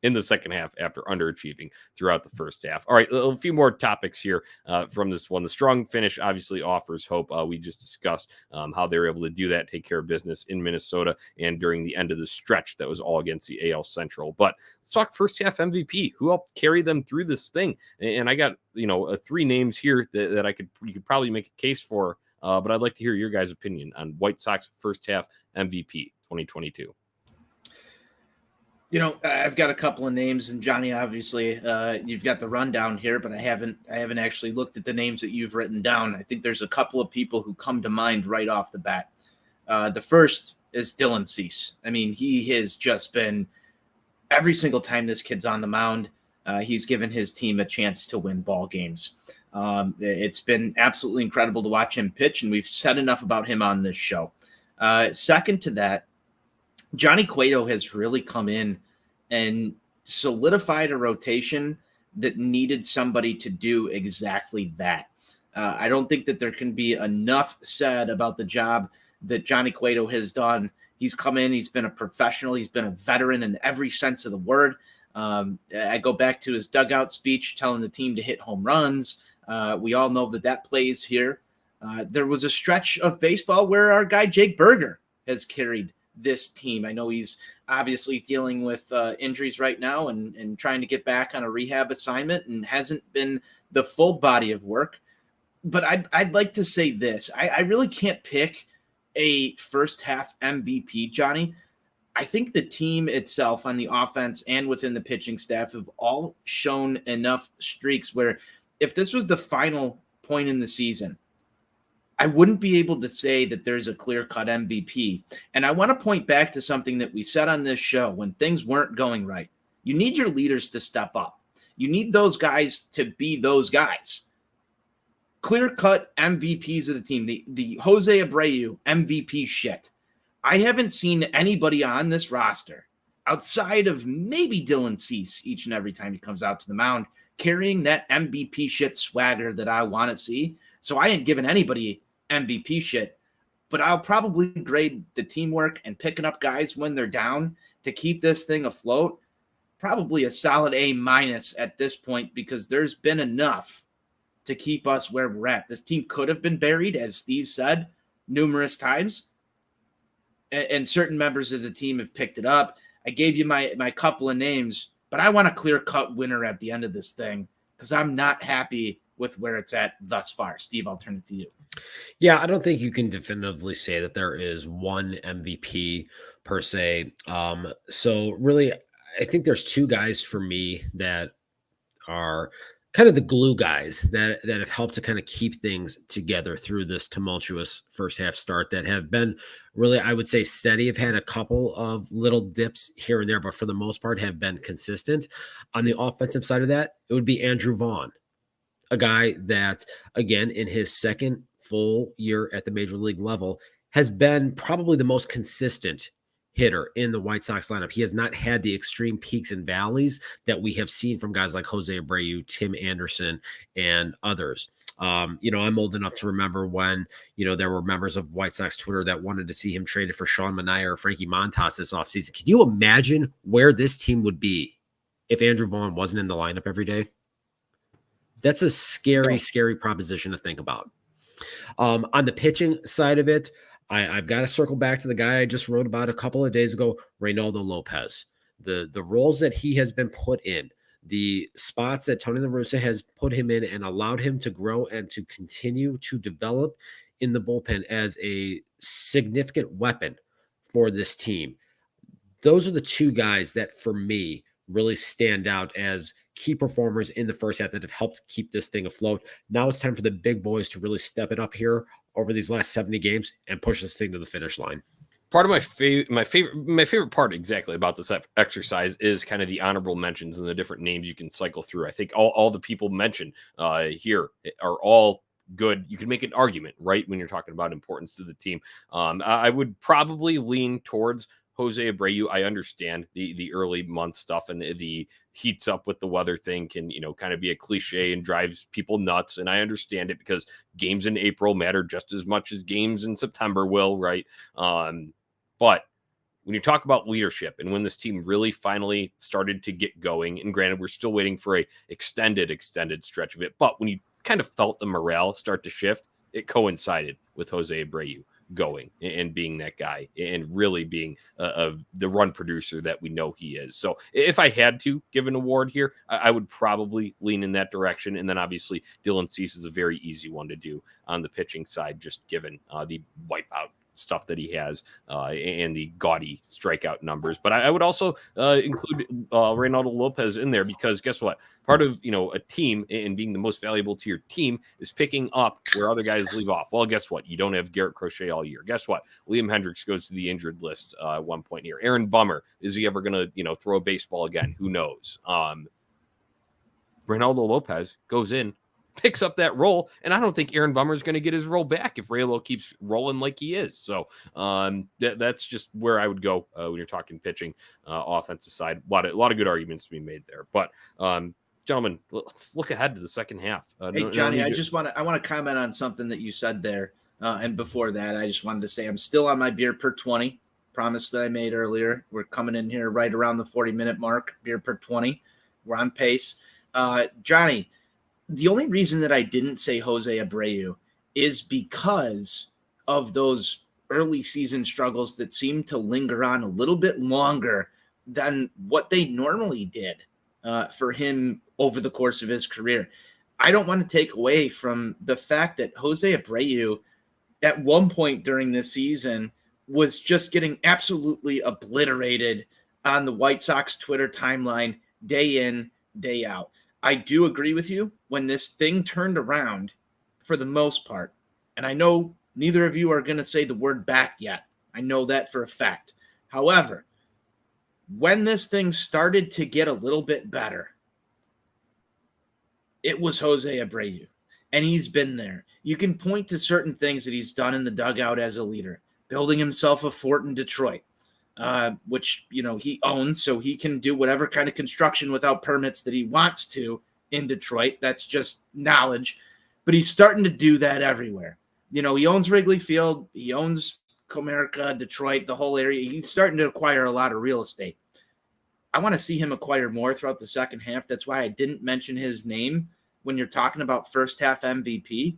S2: in the second half after underachieving throughout the first half. All right, a few more topics here from this one. The strong finish obviously offers hope. We just discussed how they were able to do that, take care of business in Minnesota and during the end of the stretch that was all against the AL Central. But let's talk first half MVP. Who helped carry them through this thing? And I got 3 names here that you could probably make a case for. But I'd like to hear your guys' opinion on White Sox first half MVP 2022.
S4: I've got a couple of names, and Jonnie, obviously, you've got the rundown here, but I haven't actually looked at the names that you've written down. I think there's a couple of people who come to mind right off the bat. The first is Dylan Cease. I mean, he has just been every single time this kid's on the mound, he's given his team a chance to win ball games. It's been absolutely incredible to watch him pitch, and we've said enough about him on this show. Second to that, Johnny Cueto has really come in and solidified a rotation that needed somebody to do exactly that. I don't think that there can be enough said about the job that Johnny Cueto has done. He's come in, he's been a professional, he's been a veteran in every sense of the word. I go back to his dugout speech telling the team to hit home runs. We all know that plays here. There was a stretch of baseball where our guy Jake Berger has carried this team. I know he's obviously dealing with injuries right now and trying to get back on a rehab assignment and hasn't been the full body of work. But I'd like to say this. I really can't pick a first half MVP, Jonnie. I think the team itself on the offense and within the pitching staff have all shown enough streaks where if this was the final point in the season, I wouldn't be able to say that there's a clear-cut MVP. And I want to point back to something that we said on this show when things weren't going right. You need your leaders to step up. You need those guys to be those guys. Clear-cut MVPs of the team, the Jose Abreu MVP shit. I haven't seen anybody on this roster outside of maybe Dylan Cease each and every time he comes out to the mound carrying that MVP shit swagger that I want to see. So I ain't giving anybody MVP shit, but I'll probably grade the teamwork and picking up guys when they're down to keep this thing afloat. Probably a solid A- at this point because there's been enough to keep us where we're at. This team could have been buried, as Steve said, numerous times, and certain members of the team have picked it up. I gave you my couple of names, but I want a clear-cut winner at the end of this thing because I'm not happy with where it's at thus far. Steve, I'll turn it to you.
S6: Yeah, I don't think you can definitively say that there is one MVP per se. So really, I think there's two guys for me that are kind of the glue guys that have helped to kind of keep things together through this tumultuous first half start that have been really, I would say, steady. Have had a couple of little dips here and there, but for the most part have been consistent. On the offensive side of that, it would be Andrew Vaughn, a guy that, again, in his second full year at the major league level, has been probably the most consistent hitter in the White Sox lineup. He has not had the extreme peaks and valleys that we have seen from guys like Jose Abreu, Tim Anderson, and others. I'm old enough to remember when, there were members of White Sox Twitter that wanted to see him traded for Sean Manaea or Frankie Montas this offseason. Can you imagine where this team would be if Andrew Vaughn wasn't in the lineup every day? That's a scary proposition to think about. On the pitching side of it, I've got to circle back to the guy I just wrote about a couple of days ago, Reynaldo Lopez. The roles that he has been put in, the spots that Tony La Russa has put him in and allowed him to grow and to continue to develop in the bullpen as a significant weapon for this team. Those are the two guys that, for me, really stand out as key performers in the first half that have helped keep this thing afloat. Now it's time for the big boys to really step it up here over these last 70 games and push this thing to the finish line.
S2: Part of my favorite part exactly about this exercise is kind of the honorable mentions and the different names you can cycle through. I think all the people mentioned here are all good. You can make an argument, right, when you're talking about importance to the team. I would probably lean towards Jose Abreu. I understand the early month stuff and the heats up with the weather thing can, kind of be a cliche and drives people nuts. And I understand it because games in April matter just as much as games in September will, right? But when you talk about leadership and when this team really finally started to get going, and granted, we're still waiting for a extended stretch of it, but when you kind of felt the morale start to shift, it coincided with Jose Abreu going and being that guy and really being the run producer that we know he is. So if I had to give an award here, I would probably lean in that direction. And then obviously Dylan Cease is a very easy one to do on the pitching side, just given the wipeout stuff that he has and the gaudy strikeout numbers. But I would also include Reynaldo Lopez in there because guess what? Part of, a team and being the most valuable to your team is picking up where other guys leave off. Well, guess what? You don't have Garrett Crochet all year. Guess what? Liam Hendricks goes to the injured list at one point here. Aaron Bummer, is he ever going to, throw a baseball again? Who knows? Reynaldo Lopez goes in, picks up that role, and I don't think Aaron Bummer is going to get his role back if Raylo keeps rolling like he is. So that's just where I would go when you're talking pitching, offensive side. A lot of good arguments to be made there. But gentlemen, let's look ahead to the second half.
S4: Hey, Jonnie, I want to comment on something that you said there. And before that, I just wanted to say I'm still on my beer per 20. promise that I made earlier. We're coming in here right around the 40-minute mark, beer per 20. We're on pace. Jonnie, the only reason that I didn't say Jose Abreu is because of those early season struggles that seem to linger on a little bit longer than what they normally did for him over the course of his career. I don't want to take away from the fact that Jose Abreu at one point during this season was just getting absolutely obliterated on the White Sox Twitter timeline day in, day out. I do agree with you when this thing turned around for the most part. And I know neither of you are going to say the word back yet. I know that for a fact. However, when this thing started to get a little bit better, it was Jose Abreu. And he's been there. You can point to certain things that he's done in the dugout as a leader, building himself a fort in Detroit, which, he owns, so he can do whatever kind of construction without permits that he wants to in Detroit. That's just knowledge. But he's starting to do that everywhere. He owns Wrigley Field. He owns Comerica, Detroit, the whole area. He's starting to acquire a lot of real estate. I want to see him acquire more throughout the second half. That's why I didn't mention his name when you're talking about first half MVP.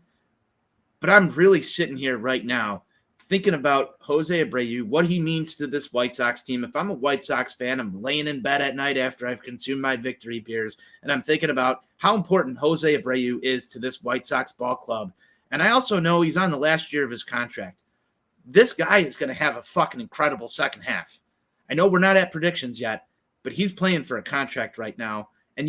S4: But I'm really sitting here right now thinking about Jose Abreu, what he means to this White Sox team. If I'm a White Sox fan, I'm laying in bed at night after I've consumed my victory beers, and I'm thinking about how important Jose Abreu is to this White Sox ball club. And I also know he's on the last year of his contract. This guy is going to have a fucking incredible second half. I know we're not at predictions yet, but he's playing for a contract right now, and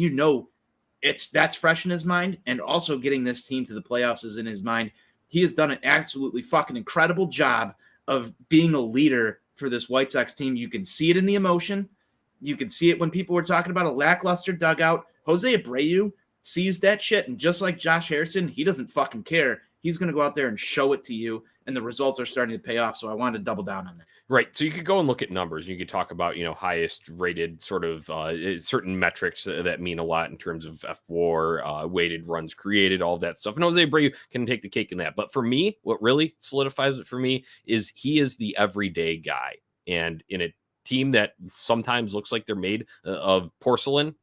S4: that's fresh in his mind, and also getting this team to the playoffs is in his mind. He has done an absolutely fucking incredible job of being a leader for this White Sox team. You can see it in the emotion. You can see it when people were talking about a lackluster dugout. Jose Abreu sees that shit, and just like Josh Harrison, he doesn't fucking care. He's going to go out there and show it to you, and the results are starting to pay off, so I wanted to double down on that.
S2: Right. So you could go and look at numbers. You could talk about, highest rated sort of certain metrics that mean a lot in terms of F4, weighted runs created, all of that stuff. And Jose Abreu can take the cake in that. But for me, what really solidifies it for me is he is the everyday guy. And in a team that sometimes looks like they're made of porcelain,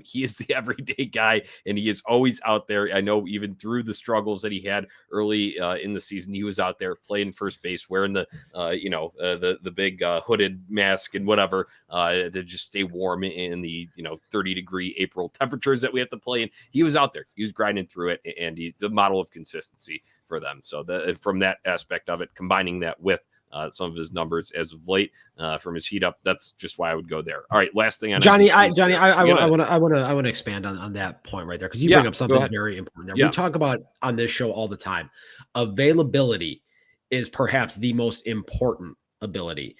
S2: he is the everyday guy, and he is always out there. I know even through the struggles that he had early in the season, he was out there playing first base, wearing the big hooded mask and whatever to just stay warm in the 30-degree April temperatures that we have to play in. He was out there. He was grinding through it, and he's a model of consistency for them. So from that aspect of it, combining that with some of his numbers as of late from his heat up. That's just why I would go there. All right, last thing on
S6: Jonnie. I want to expand on that point right there, because you bring up something very important there. We talk about on this show all the time. Availability is perhaps the most important ability,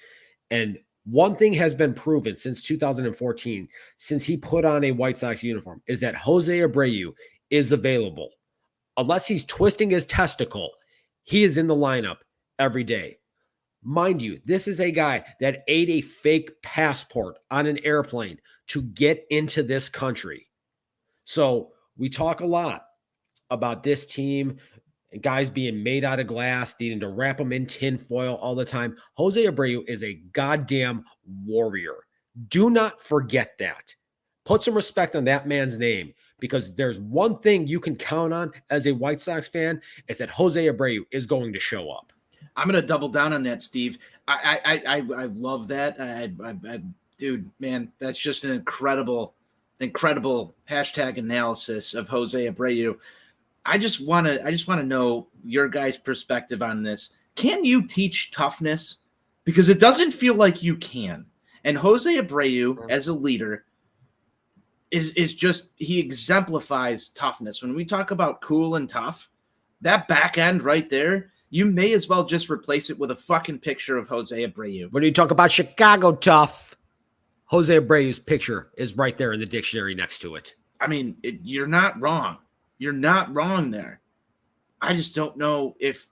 S6: and one thing has been proven since 2014, since he put on a White Sox uniform, is that Jose Abreu is available. Unless he's twisting his testicle, he is in the lineup every day. Mind you, this is a guy that ate a fake passport on an airplane to get into this country. So we talk a lot about this team, guys being made out of glass, needing to wrap them in tinfoil all the time. Jose Abreu is a goddamn warrior. Do not forget that. Put some respect on that man's name, because there's one thing you can count on as a White Sox fan, it's that Jose Abreu is going to show up.
S4: I'm going to double down on that, Steve. I love that. Dude, man, that's just an incredible hashtag analysis of Jose Abreu. I just want to know your guys' perspective on this. Can you teach toughness? Because it doesn't feel like you can. And Jose Abreu, as a leader, is just, he exemplifies toughness. When we talk about cool and tough, that back end right there, you may as well just replace it with a fucking picture of Jose Abreu.
S6: When you talk about Chicago tough, Jose Abreu's picture is right there in the dictionary next to it.
S4: I mean, you're not wrong. You're not wrong there. I just don't know if,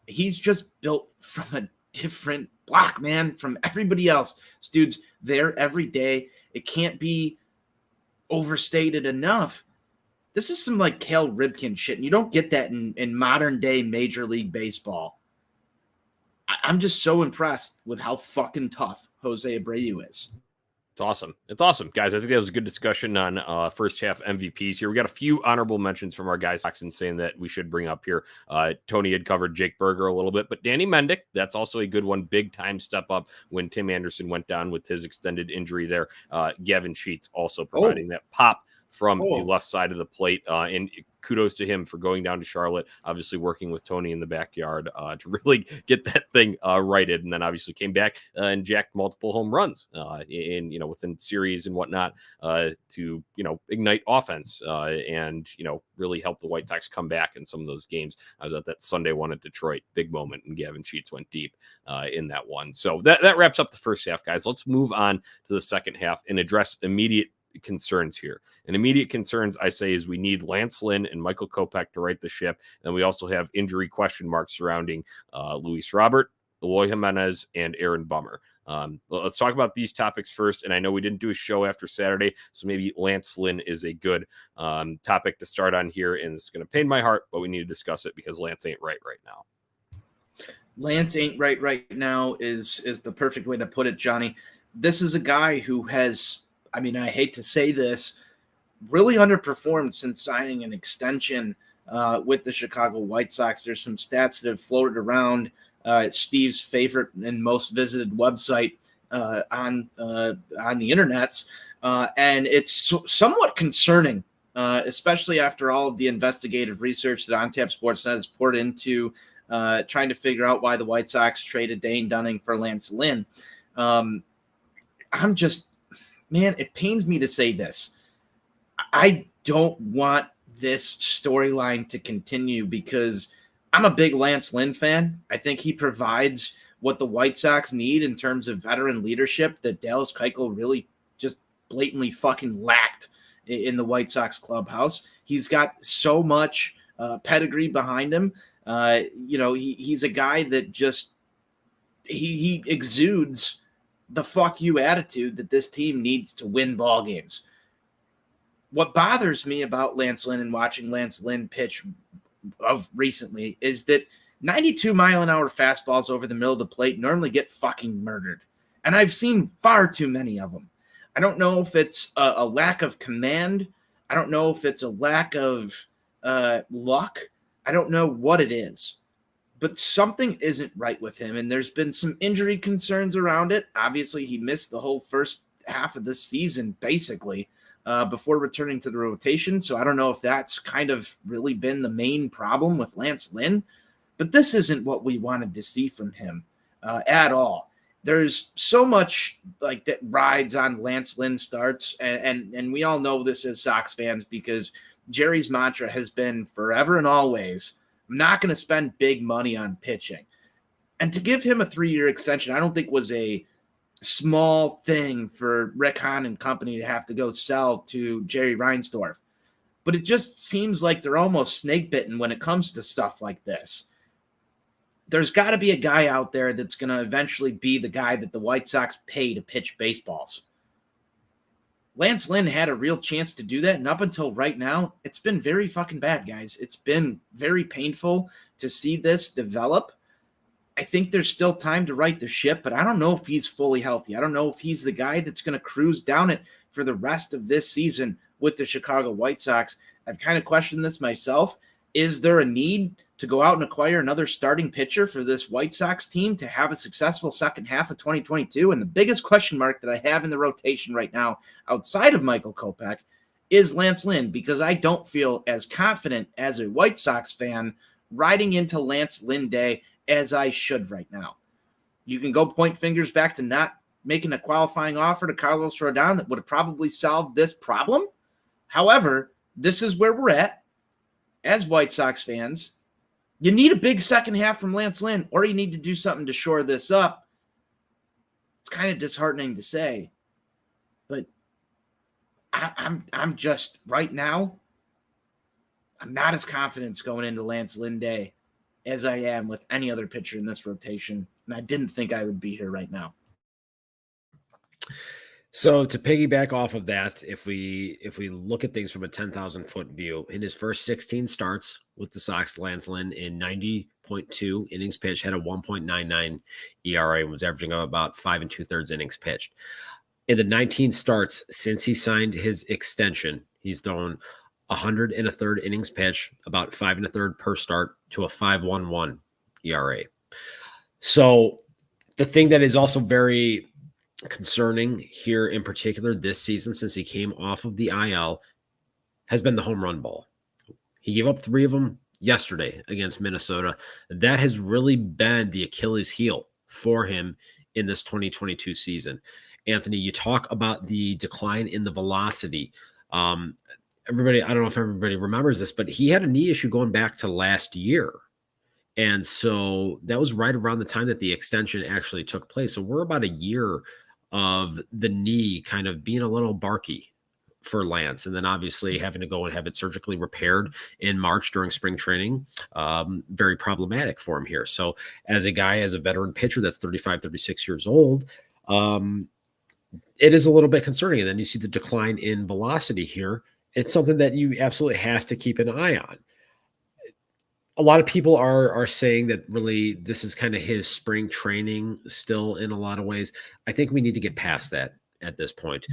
S4: he's just built from a different block, man, from everybody else. This dude's there every day. It can't be overstated enough. This is some Cal Ripken shit, and you don't get that in modern day Major League Baseball. I'm just so impressed with how fucking tough Jose Abreu is.
S2: It's awesome. It's awesome, guys. I think that was a good discussion on first half MVPs here. We got a few honorable mentions from our guys saying that we should bring up here. Tony had covered Jake Berger a little bit, but Danny Mendick, that's also a good one. Big time step up when Tim Anderson went down with his extended injury there. Gavin Sheets also providing that pop from the left side of the plate. And kudos to him for going down to Charlotte, obviously working with Tony in the backyard to really get that thing righted. And then obviously came back and jacked multiple home runs within series and whatnot to, ignite offense and, really help the White Sox come back in some of those games. I was at that Sunday one at Detroit, big moment, and Gavin Sheets went deep in that one. So that wraps up the first half, guys. Let's move on to the second half and address immediate concerns here. And immediate concerns, I say, is we need Lance Lynn and Michael Kopech to right the ship. And we also have injury question marks surrounding Luis Robert, Eloy Jimenez, and Aaron Bummer. Let's talk about these topics first. And I know we didn't do a show after Saturday, so maybe Lance Lynn is a good topic to start on here. And it's going to pain my heart, but we need to discuss it because Lance ain't right now.
S4: Lance ain't right now is the perfect way to put it, Johnny. This is a guy who has, I hate to say this, really underperformed since signing an extension with the Chicago White Sox. There's some stats that have floated around Steve's favorite and most visited website on the internets, and it's somewhat concerning, especially after all of the investigative research that On Tap Sportsnet has poured into trying to figure out why the White Sox traded Dane Dunning for Lance Lynn. Man, it pains me to say this. I don't want this storyline to continue because I'm a big Lance Lynn fan. I think he provides what the White Sox need in terms of veteran leadership that Dallas Keuchel really just blatantly fucking lacked in the White Sox clubhouse. He's got so much pedigree behind him. He's a guy that just he exudes the fuck you attitude that this team needs to win ball games. What bothers me about Lance Lynn and watching Lance Lynn pitch of recently is that 92-mile-an-hour fastballs over the middle of the plate normally get fucking murdered. And I've seen far too many of them. I don't know if it's a lack of command. I don't know if it's a lack of luck. I don't know what it is. But something isn't right with him, and there's been some injury concerns around it. Obviously, he missed the whole first half of this season, basically, before returning to the rotation. So I don't know if that's kind of really been the main problem with Lance Lynn. But this isn't what we wanted to see from him at all. There's so much like that rides on Lance Lynn starts, and we all know this as Sox fans because Jerry's mantra has been forever and always, I'm not going to spend big money on pitching. And to give him a 3-year extension, I don't think was a small thing for Rick Hahn and company to have to go sell to Jerry Reinsdorf. But it just seems like they're almost snake bitten when it comes to stuff like this. There's got to be a guy out there that's going to eventually be the guy that the White Sox pay to pitch baseballs. Lance Lynn had a real chance to do that, and up until right now, it's been very fucking bad, guys. It's been very painful to see this develop. I think there's still time to right the ship, but I don't know if he's fully healthy. I don't know if he's the guy that's going to cruise down it for the rest of this season with the Chicago White Sox. I've kind of questioned this myself. Is there a need to go out and acquire another starting pitcher for this White Sox team to have a successful second half of 2022? And the biggest question mark that I have in the rotation right now, outside of Michael Kopech, is Lance Lynn, because I don't feel as confident as a White Sox fan riding into Lance Lynn Day as I should right now. You can go point fingers back to not making a qualifying offer to Carlos Rodon that would have probably solved this problem. However, this is where we're at as White Sox fans. You need a big second half from Lance Lynn, or you need to do something to shore this up. It's kind of disheartening to say, but I'm just right now, I'm not as confident going into Lance Lynn Day as I am with any other pitcher in this rotation, and I didn't think I would be here right now.
S6: So to piggyback off of that, if we look at things from a 10,000 foot view, in his first 16 starts with the Sox, Lance Lynn in 90 1.2 innings pitched, had a 1.99 ERA, and was averaging about 5 2/3 innings pitched. In the 19 starts since he signed his extension, he's thrown 100 1/3 innings pitched, about 5 1/3 per start, to a 5.11 ERA. So the thing that is also very concerning here in particular this season, since he came off of the IL, has been the home run ball. He gave up 3 of them yesterday against Minnesota. That has really been the Achilles heel for him in this 2022 season. Anthony, you talk about the decline in the velocity. Everybody, I don't know if everybody remembers this, but he had a knee issue going back to last year. And so that was right around the time that the extension actually took place. So we're about a year of the knee kind of being a little barky for Lance, and then obviously having to go and have it surgically repaired in March during spring training. Very problematic for him here. So as a veteran pitcher that's 35, 36 years old, it is a little bit concerning. And then you see the decline in velocity here. It's something that you absolutely have to keep an eye on. A lot of people are saying that really this is kind of his spring training still in a lot of ways. I think we need to get past that at this point.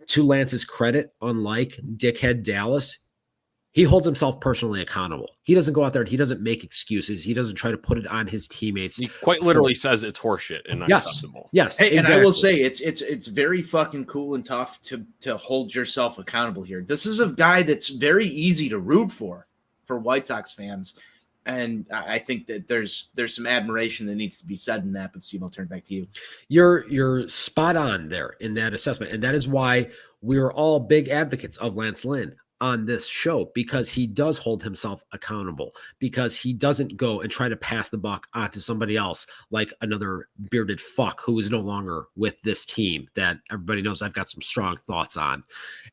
S6: To Lance's credit, unlike Dickhead Dallas, he holds himself personally accountable. He doesn't go out there and he doesn't make excuses. He doesn't try to put it on his teammates.
S2: He quite literally says it's horseshit and unacceptable.
S6: Yes.
S4: Hey,
S6: exactly.
S4: and I will say it's very fucking cool and tough to hold yourself accountable here. This is a guy that's very easy to root for White Sox fans. And I think that there's some admiration that needs to be said in that. But Steve, I'll turn it back to you.
S6: You're spot on there in that assessment. And that is why we're all big advocates of Lance Lynn on this show, because he does hold himself accountable, because he doesn't go and try to pass the buck onto somebody else like another bearded fuck who is no longer with this team that everybody knows I've got some strong thoughts on.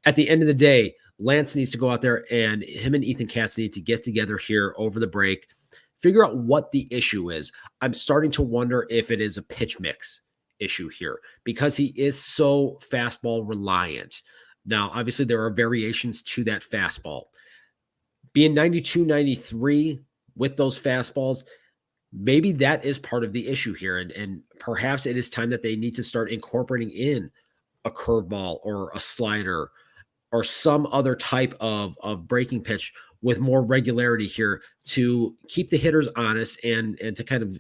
S6: At the end of the day, Lance needs to go out there, and him and Ethan Katz need to get together here over the break, figure out what the issue is. I'm starting to wonder if it is a pitch mix issue here, because he is so fastball reliant. Now, obviously, there are variations to that fastball. Being 92, 93 with those fastballs, maybe that is part of the issue here. And perhaps it is time that they need to start incorporating in a curveball or a slider or some other type of breaking pitch with more regularity here to keep the hitters honest and to kind of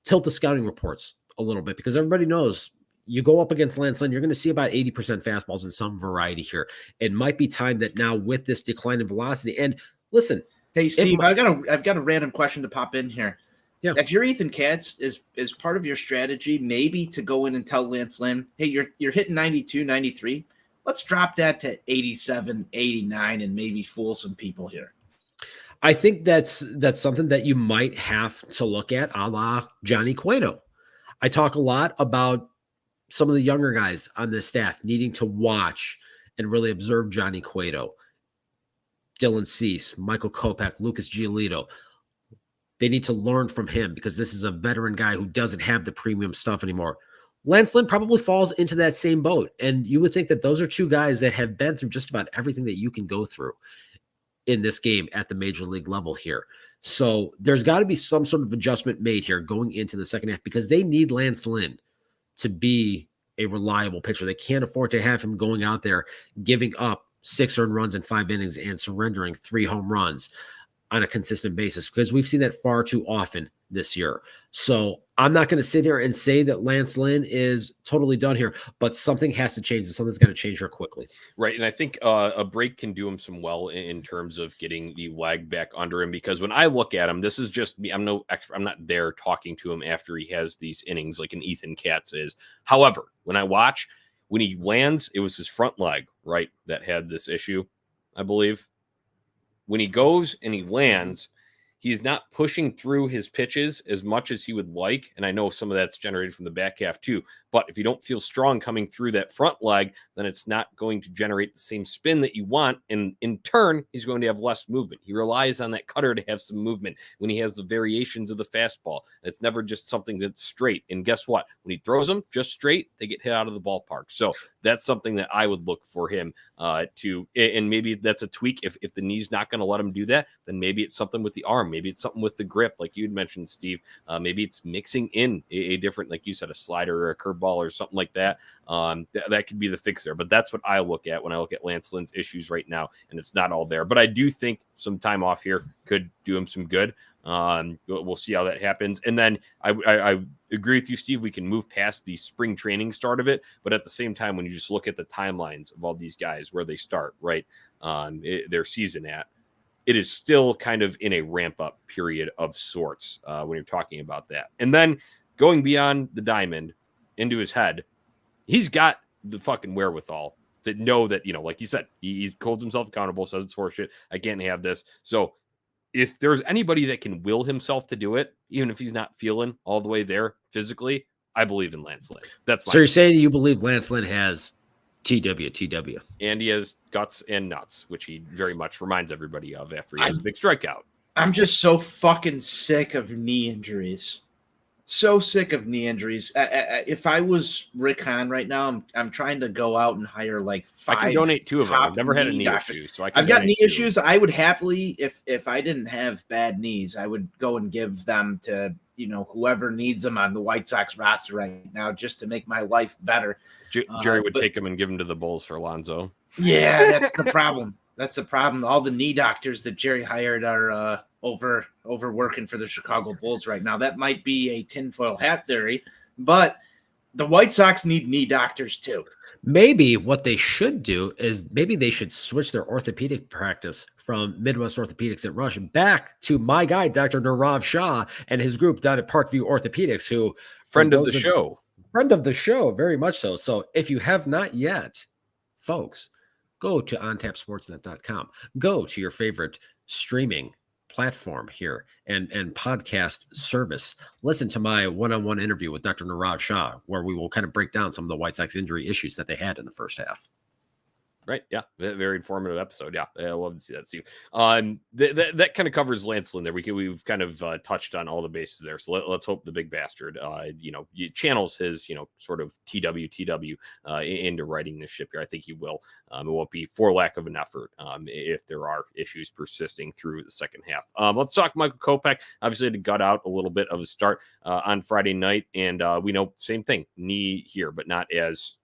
S6: tilt the scouting reports a little bit, because everybody knows you go up against Lance Lynn, you're going to see about 80% fastballs in some variety here. It might be time that now with this decline in velocity, and listen.
S4: Hey, Steve, I've got a random question to pop in here.
S6: Yeah.
S4: If you're Ethan Katz, is part of your strategy maybe to go in and tell Lance Lynn, hey, you're hitting 92, 93. Let's drop that to 87, 89, and maybe fool some people here.
S6: I think that's something that you might have to look at, a la Jonnie Cueto. I talk a lot about some of the younger guys on this staff needing to watch and really observe Jonnie Cueto, Dylan Cease, Michael Kopech, Lucas Giolito. They need to learn from him, because this is a veteran guy who doesn't have the premium stuff anymore. Lance Lynn probably falls into that same boat. And you would think that those are two guys that have been through just about everything that you can go through in this game at the major league level here. So there's got to be some sort of adjustment made here going into the second half, because they need Lance Lynn to be a reliable pitcher. They can't afford to have him going out there giving up 6 earned runs in 5 innings and surrendering 3 home runs on a consistent basis, because we've seen that far too often this year. So I'm not going to sit here and say that Lance Lynn is totally done here, but something has to change, and something's going to change here quickly.
S2: Right. And I think a break can do him some well in terms of getting the lag back under him, because when I look at him, this is just me. I'm no expert. I'm not there talking to him after he has these innings like an Ethan Katz is. However, when I watch, when he lands, it was his front leg, right, that had this issue, I believe. When he goes and he lands, he's not pushing through his pitches as much as he would like. And I know some of that's generated from the back half too. But if you don't feel strong coming through that front leg, then it's not going to generate the same spin that you want. And in turn, he's going to have less movement. He relies on that cutter to have some movement when he has the variations of the fastball. It's never just something that's straight. And guess what? When he throws them just straight, they get hit out of the ballpark. So that's something that I would look for him to, and maybe that's a tweak. If the knee's not going to let him do that, then maybe it's something with the arm. arm. Maybe it's something with the grip, like you'd mentioned, Steve. Maybe it's mixing in a different, like you said, a slider or a curveball or something like that. That could be the fix there. But that's what I look at when I look at Lance Lynn's issues right now, and it's not all there. But I do think some time off here could do him some good. We'll see how that happens. And then I agree with you, Steve. We can move past the spring training start of it, but at the same time, when you just look at the timelines of all these guys, where they start, right, their season at, it is still kind of in a ramp up period of sorts when you're talking about that. And then going beyond the diamond into his head, he's got the fucking wherewithal to know that, like you said, he holds himself accountable, says it's horseshit. I can't have this. So if there's anybody that can will himself to do it, even if he's not feeling all the way there physically, I believe in Lance Lynn. That's
S6: so you're saying you believe Lance Lynn has TW.
S2: And he has guts and nuts, which he very much reminds everybody of after he has a big strikeout.
S4: I'm just so fucking sick of knee injuries. So sick of knee injuries. If I was Rick Hahn right now, I'm trying to go out and hire like 5.
S2: I can donate 2 of them. I've never had a knee issue, so I've
S4: got knee issues. I would happily, if I didn't have bad knees, I would go and give them to whoever needs them on the White Sox roster right now, just to make my life better.
S2: Jerry would take them and give them to the Bulls for Alonso.
S4: Yeah, that's the problem. That's the problem. All the knee doctors that Jerry hired are overworking for the Chicago Bulls right now. That might be a tinfoil hat theory, but the White Sox need knee doctors too.
S6: Maybe what they should do is maybe they should switch their orthopedic practice from Midwest Orthopedics at Rush back to my guy, Dr. Nirav Shah, and his group down at Parkview Orthopedics, who
S2: friend of the show,
S6: very much so. So if you have not yet, folks, go to ontapsportsnet.com. Go to your favorite streaming platform here and podcast service. Listen to my one-on-one interview with Dr. Nirav Shah, where we will kind of break down some of the White Sox injury issues that they had in the first half.
S2: Right. Yeah. Very informative episode. Yeah. I love to see that, Steve. That kind of covers Lance Lynn there. We've kind of touched on all the bases there. So let's hope the big bastard, channels his, sort of TW into writing this ship here. I think he will. It won't be for lack of an effort if there are issues persisting through the second half. Let's talk Michael Kopech. Obviously, had to gut out a little bit of a start on Friday night. And we know same thing, knee here, but not as,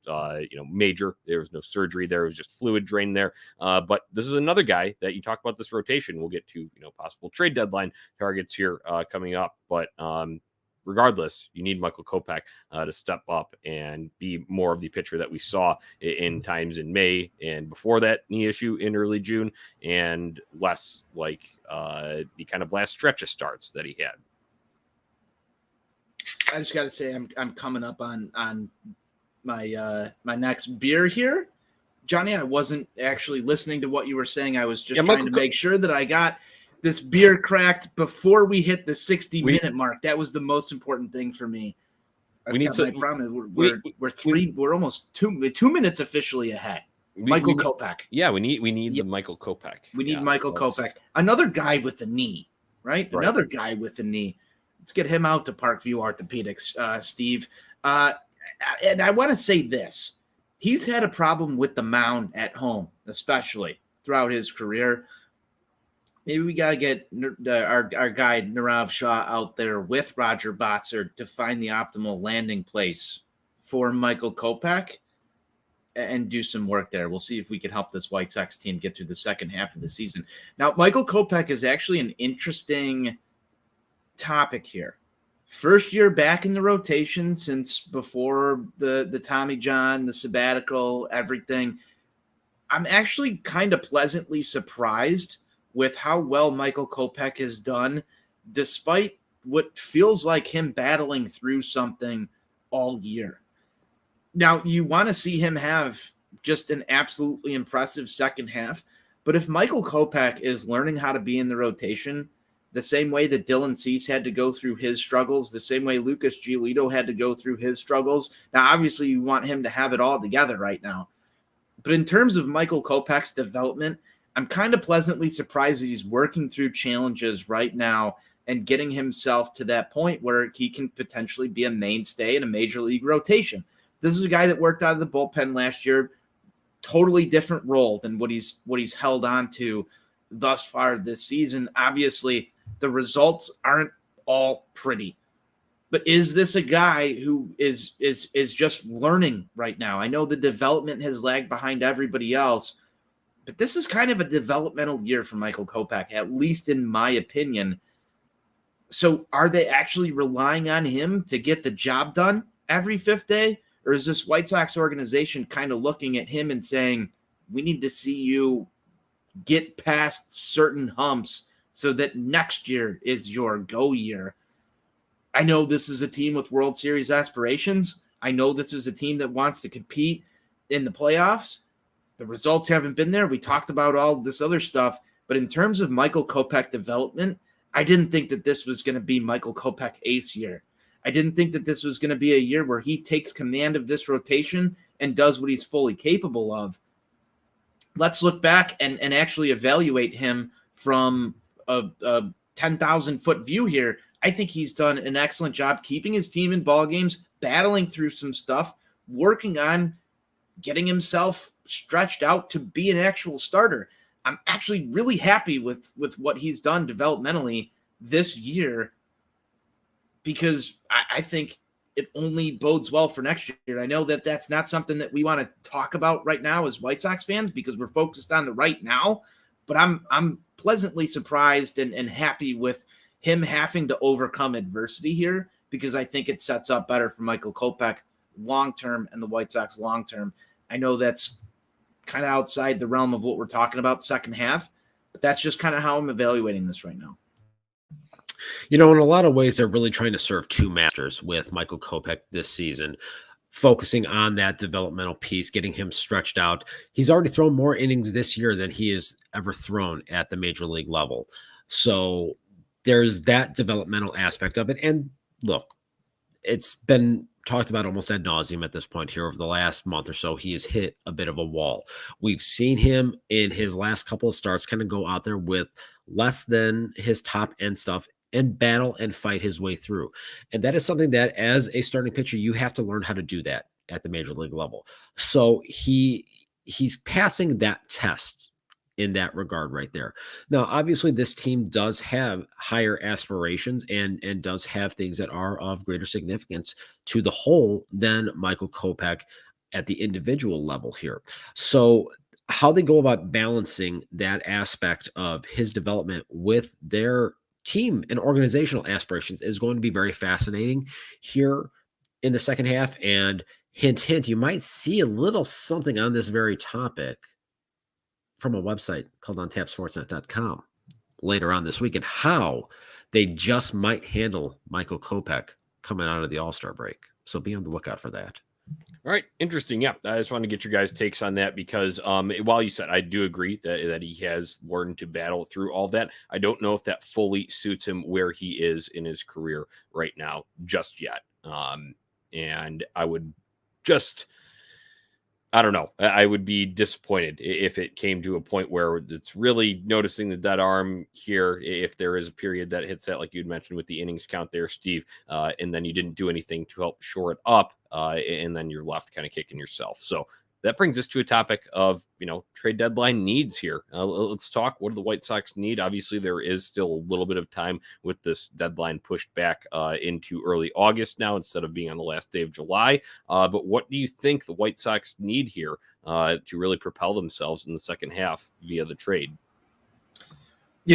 S2: major. There was no surgery there. It was just fluid drain there. But this is another guy that you talk about this rotation. We'll get to, possible trade deadline targets here coming up. But regardless, you need Michael Kopech to step up and be more of the pitcher that we saw in times in May and before that knee issue in early June, and less like the kind of last stretch of starts that he had.
S4: I just got to say, I'm coming up on my my next beer here. Jonnie, I wasn't actually listening to what you were saying. I was just trying to make sure that I got this beer cracked before we hit the 60-minute mark. That was the most important thing for me. We're almost 2 minutes officially ahead. Michael Kopech.
S2: Yeah, we need the Michael Kopech.
S4: We need Michael Kopech. Another guy with a knee, right? Another guy with a knee. Let's get him out to Parkview Orthopedics, Steve. And I want to say this. He's had a problem with the mound at home, especially throughout his career. Maybe we got to get our guy Nirav Shah out there with Roger Botzer to find the optimal landing place for Michael Kopech and do some work there. We'll see if we can help this White Sox team get through the second half of the season. Now, Michael Kopech is actually an interesting topic here. First year back in the rotation since before the Tommy John, the sabbatical, everything. I'm actually kind of pleasantly surprised with how well Michael Kopech has done, despite what feels like him battling through something all year. Now, you want to see him have just an absolutely impressive second half, but if Michael Kopech is learning how to be in the rotation the same way that Dylan Cease had to go through his struggles, the same way Lucas Giolito had to go through his struggles. Now, obviously, you want him to have it all together right now. But in terms of Michael Kopech's development, I'm kind of pleasantly surprised that he's working through challenges right now and getting himself to that point where he can potentially be a mainstay in a major league rotation. This is a guy that worked out of the bullpen last year, totally different role than what he's held on to thus far this season. Obviously, The results aren't all pretty. But is this a guy who is just learning right now? I know the development has lagged behind everybody else, but this is kind of a developmental year for Michael Kopech, at least in my opinion. So are they actually relying on him to get the job done every fifth day? Or is this White Sox organization kind of looking at him and saying, we need to see you get past certain humps so that next year is your go year? I know this is a team with World Series aspirations. I know this is a team that wants to compete in the playoffs. The results haven't been there. We talked about all this other stuff. But in terms of Michael Kopech development, I didn't think that this was going to be Michael Kopech ace year. I didn't think that this was going to be a year where he takes command of this rotation and does what he's fully capable of. Let's look back and actually evaluate him from a 10,000-foot view here. I think he's done an excellent job keeping his team in ball games, battling through some stuff, working on getting himself stretched out to be an actual starter. I'm actually really happy with what he's done developmentally this year, because I think it only bodes well for next year. I know that that's not something that we want to talk about right now as White Sox fans because we're focused on the right now, but I'm pleasantly surprised and happy with him having to overcome adversity here, because I think it sets up better for Michael Kopech long-term and the White Sox long-term. I know that's kind of outside the realm of what we're talking about second half, but that's just kind of how I'm evaluating this right now.
S6: In a lot of ways, they're really trying to serve two masters with Michael Kopech this season, focusing on that developmental piece, getting him stretched out. He's already thrown more innings this year than he has ever thrown at the major league level. So there's that developmental aspect of it. And look, it's been talked about almost ad nauseum at this point here over the last month or so. He has hit a bit of a wall. We've seen him in his last couple of starts kind of go out there with less than his top end stuff and battle and fight his way through. And that is something that as a starting pitcher, you have to learn how to do that at the major league level. So he's passing that test in that regard right there. Now, obviously, this team does have higher aspirations and does have things that are of greater significance to the whole than Michael Kopech at the individual level here. So how they go about balancing that aspect of his development with their team and organizational aspirations is going to be very fascinating here in the second half. And hint, hint, you might see a little something on this very topic from a website called ontapsportsnet.com later on this week, and how they just might handle Michael Kopech coming out of the All-Star break. So be on the lookout for that.
S2: All right. Interesting. Yeah. I just wanted to get your guys' takes on that because while you said I do agree that he has learned to battle through all that, I don't know if that fully suits him where he is in his career right now just yet. And I would just... I don't know. I would be disappointed if it came to a point where it's really noticing the dead arm here. If there is a period that hits that, like you'd mentioned with the innings count there, Steve, and then you didn't do anything to help shore it up, and then you're left kind of kicking yourself. So that brings us to a topic of, trade deadline needs here. Let's talk. What do the White Sox need? Obviously, there is still a little bit of time with this deadline pushed back into early August now instead of being on the last day of July. But what do you think the White Sox need here to really propel themselves in the second half via the trade?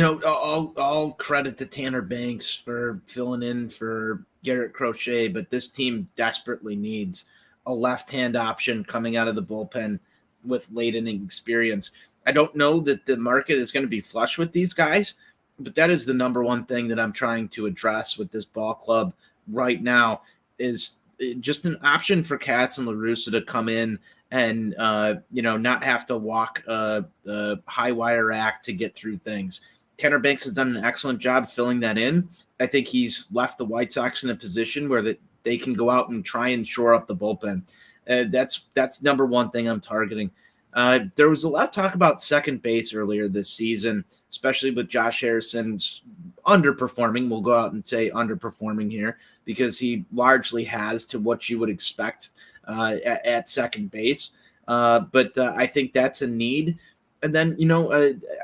S4: All credit to Tanner Banks for filling in for Garrett Crochet, but this team desperately needs a left-hand option coming out of the bullpen with late inning experience. I don't know that the market is going to be flush with these guys, but that is the number one thing that I'm trying to address with this ball club right now is just an option for Katz and LaRussa to come in and, not have to walk the high wire act to get through things. Tanner Banks has done an excellent job filling that in. I think he's left the White Sox in a position where they can go out and try and shore up the bullpen. That's number one thing I'm targeting. There was a lot of talk about second base earlier this season, especially with Josh Harrison's underperforming. We'll go out and say underperforming here because he largely has to what you would expect at second base. But I think that's a need. And then,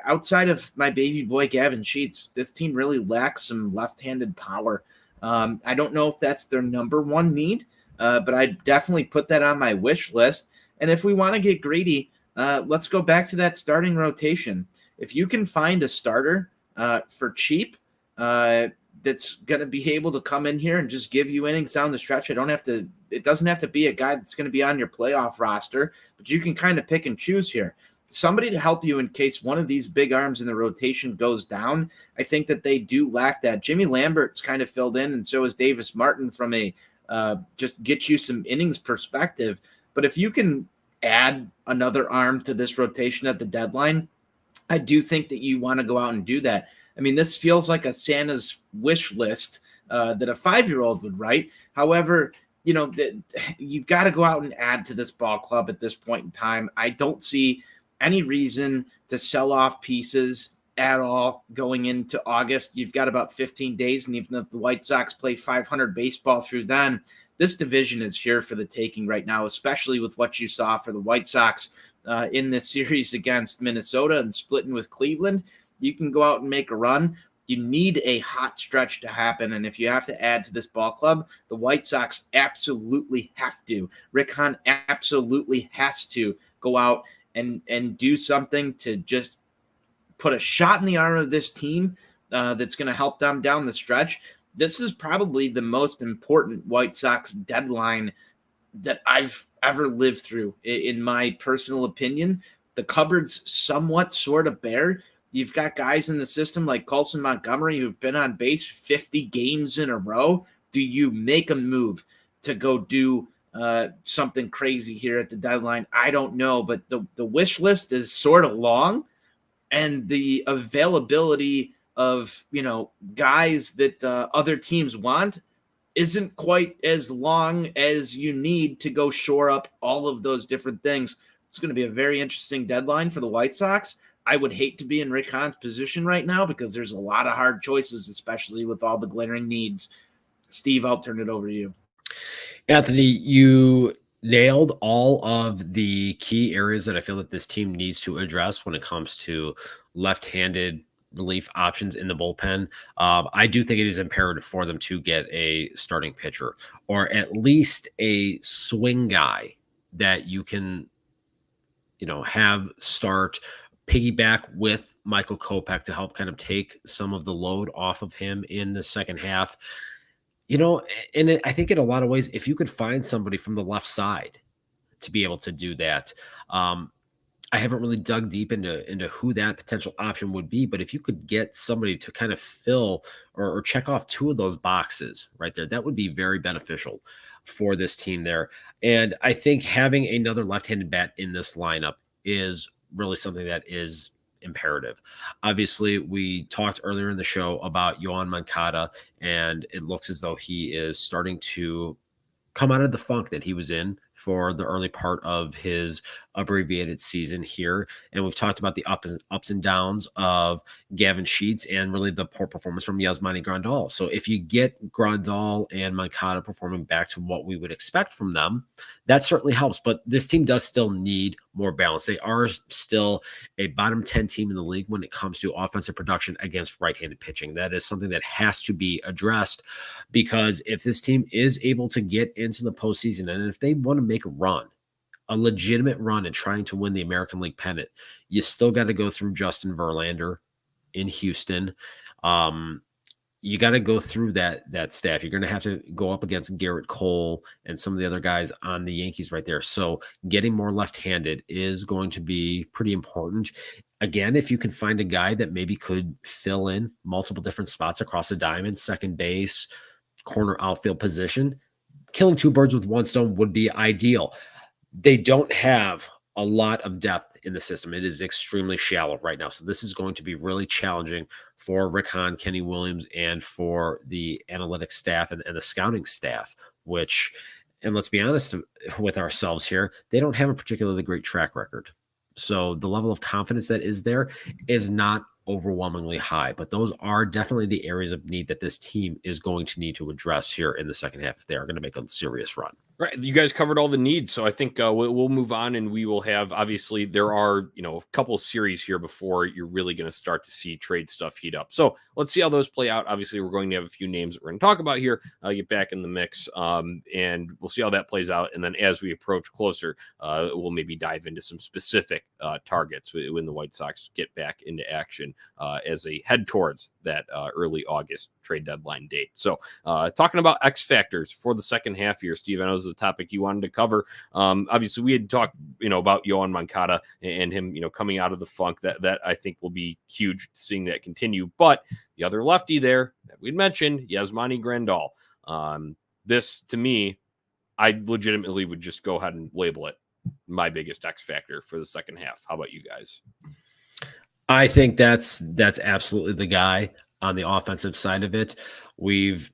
S4: outside of my baby boy Gavin Sheets, this team really lacks some left-handed power. I don't know if that's their number one need, but I definitely put that on my wish list. And if we want to get greedy, let's go back to that starting rotation. If you can find a starter for cheap that's going to be able to come in here and just give you innings down the stretch, it doesn't have to be a guy that's going to be on your playoff roster, but you can kind of pick and choose here. Somebody to help you in case one of these big arms in the rotation goes down. I think that they do lack that. Jimmy Lambert's kind of filled in, and so is Davis Martin from a just get you some innings perspective. But if you can add another arm to this rotation at the deadline, I do think that you want to go out and do that. I mean, this feels like a Santa's wish list that a 5-year-old would write. However, you've got to go out and add to this ball club at this point in time. I don't see any reason to sell off pieces at all going into August. You've got about 15 days, and even if the White Sox play 500 baseball through then, this division is here for the taking right now, especially with what you saw for the White Sox in this series against Minnesota and splitting with Cleveland. You can go out and make a run. You need a hot stretch to happen, and if you have to add to this ball club, the White Sox absolutely have to. Rick Hahn absolutely has to go out and do something to just put a shot in the arm of this team that's going to help them down the stretch. This is probably the most important White Sox deadline that I've ever lived through, in my personal opinion. The cupboard's somewhat sort of bare. You've got guys in the system like Colson Montgomery who've been on base 50 games in a row. Do you make a move to go do something crazy here at the deadline? I don't know, but the wish list is sort of long, and the availability of guys that other teams want isn't quite as long as you need to go shore up all of those different things. It's going to be a very interesting deadline for the White Sox. I would hate to be in Rick Hahn's position right now because there's a lot of hard choices, especially with all the glaring needs. Steve, I'll turn it over to you.
S6: Anthony, you nailed all of the key areas that I feel that this team needs to address when it comes to left-handed relief options in the bullpen. I do think it is imperative for them to get a starting pitcher, or at least a swing guy that you can, have start piggyback with Michael Kopech to help kind of take some of the load off of him in the second half. I think in a lot of ways, if you could find somebody from the left side to be able to do that, I haven't really dug deep into who that potential option would be, but if you could get somebody to kind of fill or check off two of those boxes right there, that would be very beneficial for this team there. And I think having another left-handed bat in this lineup is really something that is imperative. Obviously, we talked earlier in the show about Yoan Moncada, and it looks as though he is starting to come out of the funk that he was in for the early part of his abbreviated season here. And we've talked about the ups and downs of Gavin Sheets and really the poor performance from Yasmani Grandal. So if you get Grandal and Moncada performing back to what we would expect from them, that certainly helps. But this team does still need more balance. They are still a bottom 10 team in the league when it comes to offensive production against right-handed pitching. That is something that has to be addressed, because if this team is able to get into the postseason, and if they want to make a run, a legitimate run in trying to win the American League pennant, you still got to go through Justin Verlander in Houston. You got to go through that staff. You're going to have to go up against Garrett Cole and some of the other guys on the Yankees right there. So getting more left-handed is going to be pretty important. Again, if you can find a guy that maybe could fill in multiple different spots across the diamond, second base, corner outfield position, killing two birds with one stone would be ideal. They don't have a lot of depth in the system. It is extremely shallow right now. So this is going to be really challenging for Rick Hahn, Kenny Williams, and for the analytics staff and the scouting staff, which, and let's be honest with ourselves here, they don't have a particularly great track record. So the level of confidence that is there is not overwhelmingly high, but those are definitely the areas of need that this team is going to need to address here in the second half if they are going to make a serious run.
S2: Right. You guys covered all the needs. So I think we'll move on, and we will have, obviously, there are, a couple series here before you're really going to start to see trade stuff heat up. So let's see how those play out. Obviously, we're going to have a few names that we're going to talk about here, get back in the mix, and we'll see how that plays out. And then as we approach closer, we'll maybe dive into some specific targets when the White Sox get back into action as they head towards that early August trade deadline date. So talking about X factors for the second half here, Steve, I know this is a topic you wanted to cover. Obviously, we had talked, about Yoan Moncada and him, coming out of the funk. That I think will be huge, seeing that continue. But the other lefty there that we'd mentioned, Yasmani Grandal. This, to me, I legitimately would just go ahead and label it my biggest X factor for the second half. How about you guys?
S6: I think that's absolutely the guy on the offensive side of it. We've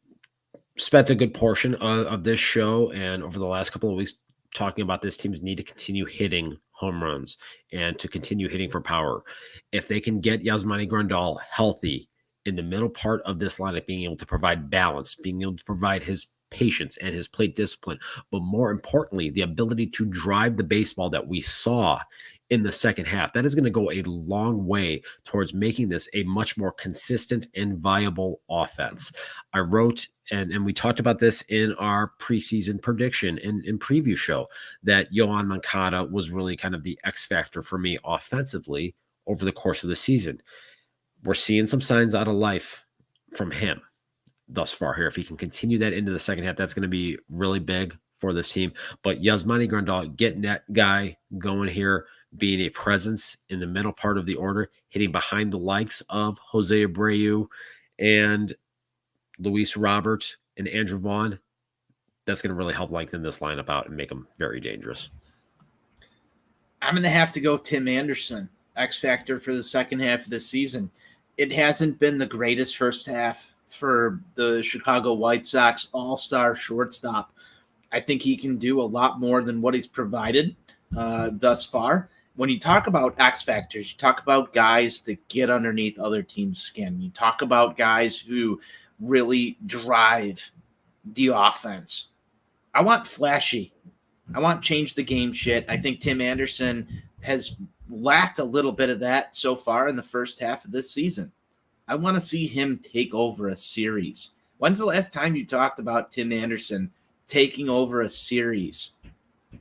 S6: spent a good portion of this show and over the last couple of weeks talking about this team's need to continue hitting home runs and to continue hitting for power. If they can get Yasmani Grandal healthy in the middle part of this lineup, being able to provide balance, being able to provide his patience and his plate discipline, but more importantly, the ability to drive the baseball that we saw in the second half, that is going to go a long way towards making this a much more consistent and viable offense. I wrote, and we talked about this in our preseason prediction and in preview show, that Yoan Moncada was really kind of the X factor for me offensively over the course of the season. We're seeing some signs out of life from him thus far here. If he can continue that into the second half, that's going to be really big for this team. But Yasmani Grandal, getting that guy going here, being a presence in the middle part of the order, hitting behind the likes of Jose Abreu and Luis Robert and Andrew Vaughn, that's going to really help lengthen this lineup out and make them very dangerous.
S4: I'm going to have to go Tim Anderson, X factor for the second half of the season. It hasn't been the greatest first half for the Chicago White Sox all-star shortstop. I think he can do a lot more than what he's provided thus far. When you talk about X factors, you talk about guys that get underneath other teams' skin. You talk about guys who really drive the offense. I want flashy. I want change the game shit. I think Tim Anderson has lacked a little bit of that so far in the first half of this season. I want to see him take over a series. When's the last time you talked about Tim Anderson taking over a series?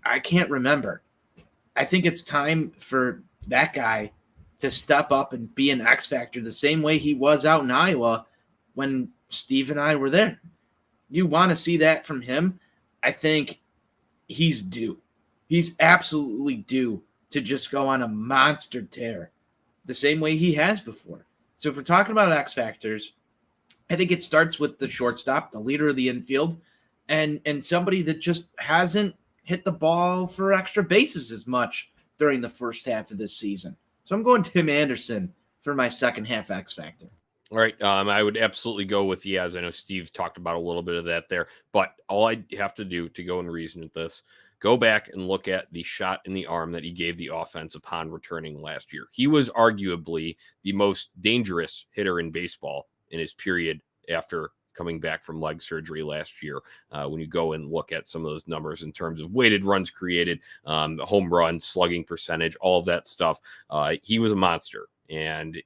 S4: I can't remember. I think it's time for that guy to step up and be an X factor the same way he was out in Iowa when Steve and I were there. You want to see that from him? I think he's due. He's absolutely due to just go on a monster tear the same way he has before. So if we're talking about X factors, I think it starts with the shortstop, the leader of the infield, and somebody that just hasn't hit the ball for extra bases as much during the first half of this season. So I'm going Tim Anderson for my second half X factor.
S2: All right. I would absolutely go with Yaz. I know Steve talked about a little bit of that there, but all I have to do to go and reason with this, go back and look at the shot in the arm that he gave the offense upon returning last year. He was arguably the most dangerous hitter in baseball in his period after coming back from leg surgery last year. When you go and look at some of those numbers in terms of weighted runs created, home runs, slugging percentage, all of that stuff, he was a monster. And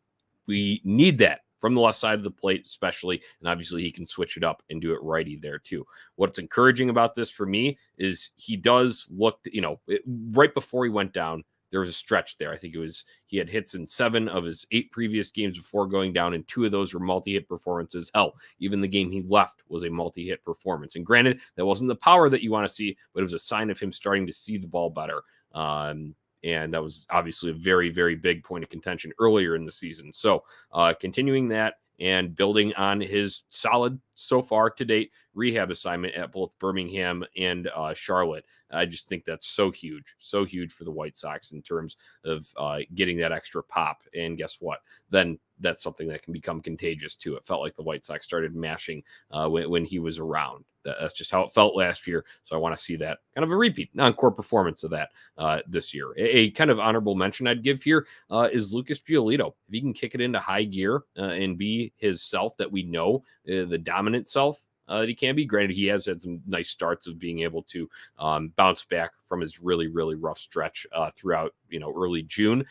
S2: we need that from the left side of the plate, especially. And obviously he can switch it up and do it righty there too. What's encouraging about this for me is he does look, right before he went down, there was a stretch there. I think he had hits in 7 of his 8 previous games before going down, and 2 of those were multi-hit performances. Hell, even the game he left was a multi-hit performance. And granted, that wasn't the power that you want to see, but it was a sign of him starting to see the ball better. And that was obviously a very, very big point of contention earlier in the season. So continuing that and building on his solid, so far to date, rehab assignment at both Birmingham and Charlotte. I just think that's so huge for the White Sox in terms of getting that extra pop. And guess what? Then that's something that can become contagious too. It felt like the White Sox started mashing when he was around. That's just how it felt last year. So I want to see that kind of a repeat, non-core performance of that this year. A kind of honorable mention I'd give here is Lucas Giolito. If he can kick it into high gear and be his self that we know, the dominant self, that he can be. Granted, he has had some nice starts of being able to bounce back from his really, really rough stretch throughout, early June.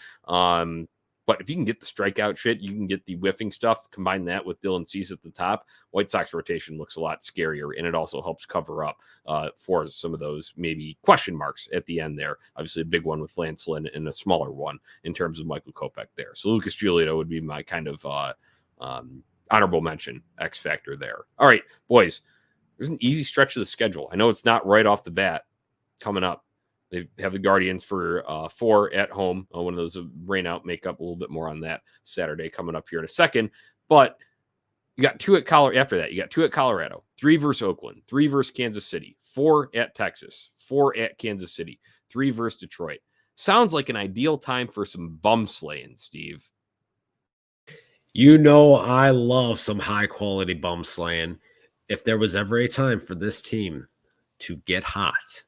S2: But if you can get the strikeout shit, you can get the whiffing stuff, combine that with Dylan Cease at the top, White Sox rotation looks a lot scarier, and it also helps cover up for some of those maybe question marks at the end there. Obviously, a big one with Lance Lynn and a smaller one in terms of Michael Kopech there. So Lucas Giolito would be my kind of honorable mention X factor there. All right, boys, there's an easy stretch of the schedule. I know it's not right off the bat coming up. They have the Guardians for 4 at home. One of those rain out, make up a little bit more on that Saturday coming up here in a second. But you got 2 at Colorado. After that, you got 2 at Colorado, 3 versus Oakland, 3 versus Kansas City, 4 at Texas, 4 at Kansas City, 3 versus Detroit. Sounds like an ideal time for some bum slaying, Steve.
S6: I love some high quality bum slaying. If there was ever a time for this team to get hot,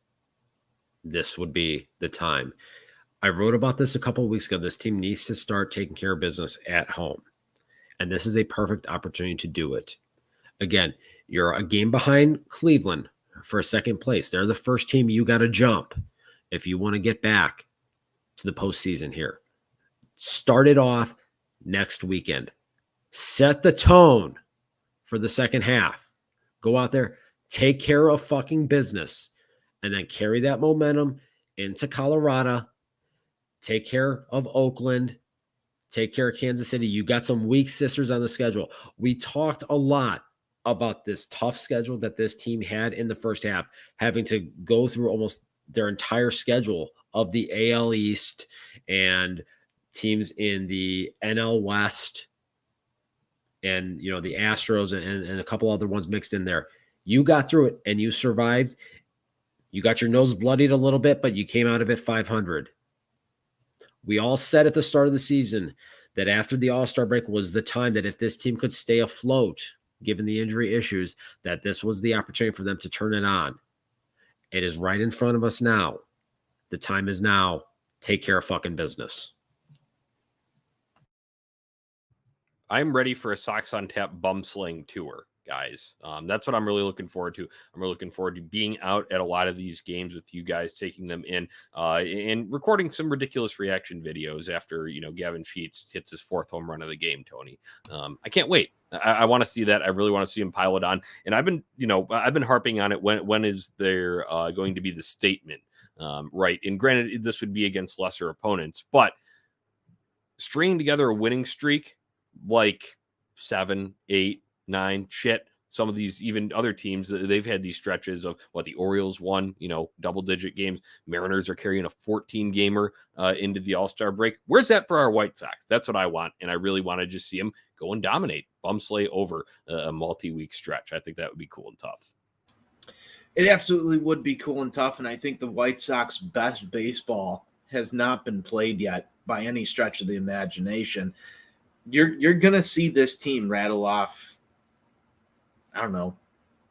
S6: this would be the time. I wrote about this a couple of weeks ago. This team needs to start taking care of business at home. And this is a perfect opportunity to do it. Again, you're a game behind Cleveland for second place. They're the first team you got to jump if you want to get back to the postseason here. Start it off next weekend. Set the tone for the second half. Go out there, take care of fucking business, and then carry that momentum into Colorado. Take care of Oakland. Take care of Kansas City. You got some weak sisters on the schedule. We talked a lot about this tough schedule that this team had in the first half, having to go through almost their entire schedule of the AL East and teams in the NL West and, the Astros and a couple other ones mixed in there. You got through it and you survived. You got your nose bloodied a little bit, but you came out of it 500. We all said at the start of the season that after the All-Star break was the time that if this team could stay afloat, given the injury issues, that this was the opportunity for them to turn it on. It is right in front of us now. The time is now. Take care of fucking business.
S2: I'm ready for a Sox on Tap bum sling tour, guys. That's what I'm really looking forward to. I'm really looking forward to being out at a lot of these games with you guys, taking them in and recording some ridiculous reaction videos after, Gavin Sheets hits his 4th home run of the game, Tony. I can't wait. I want to see that. I really want to see him pile it on. And I've been harping on it. When is there going to be the statement? Right. And granted, this would be against lesser opponents, but stringing together a winning streak like 7, 8, 9, shit. Some of these, even other teams, they've had these stretches of the Orioles won, double-digit games. Mariners are carrying a 14-gamer into the All-Star break. Where's that for our White Sox? That's what I want, and I really want to just see them go and dominate, bum slay over a multi-week stretch. I think that would be cool and tough.
S4: It absolutely would be cool and tough, and I think the White Sox best baseball has not been played yet by any stretch of the imagination. You're going to see this team rattle off,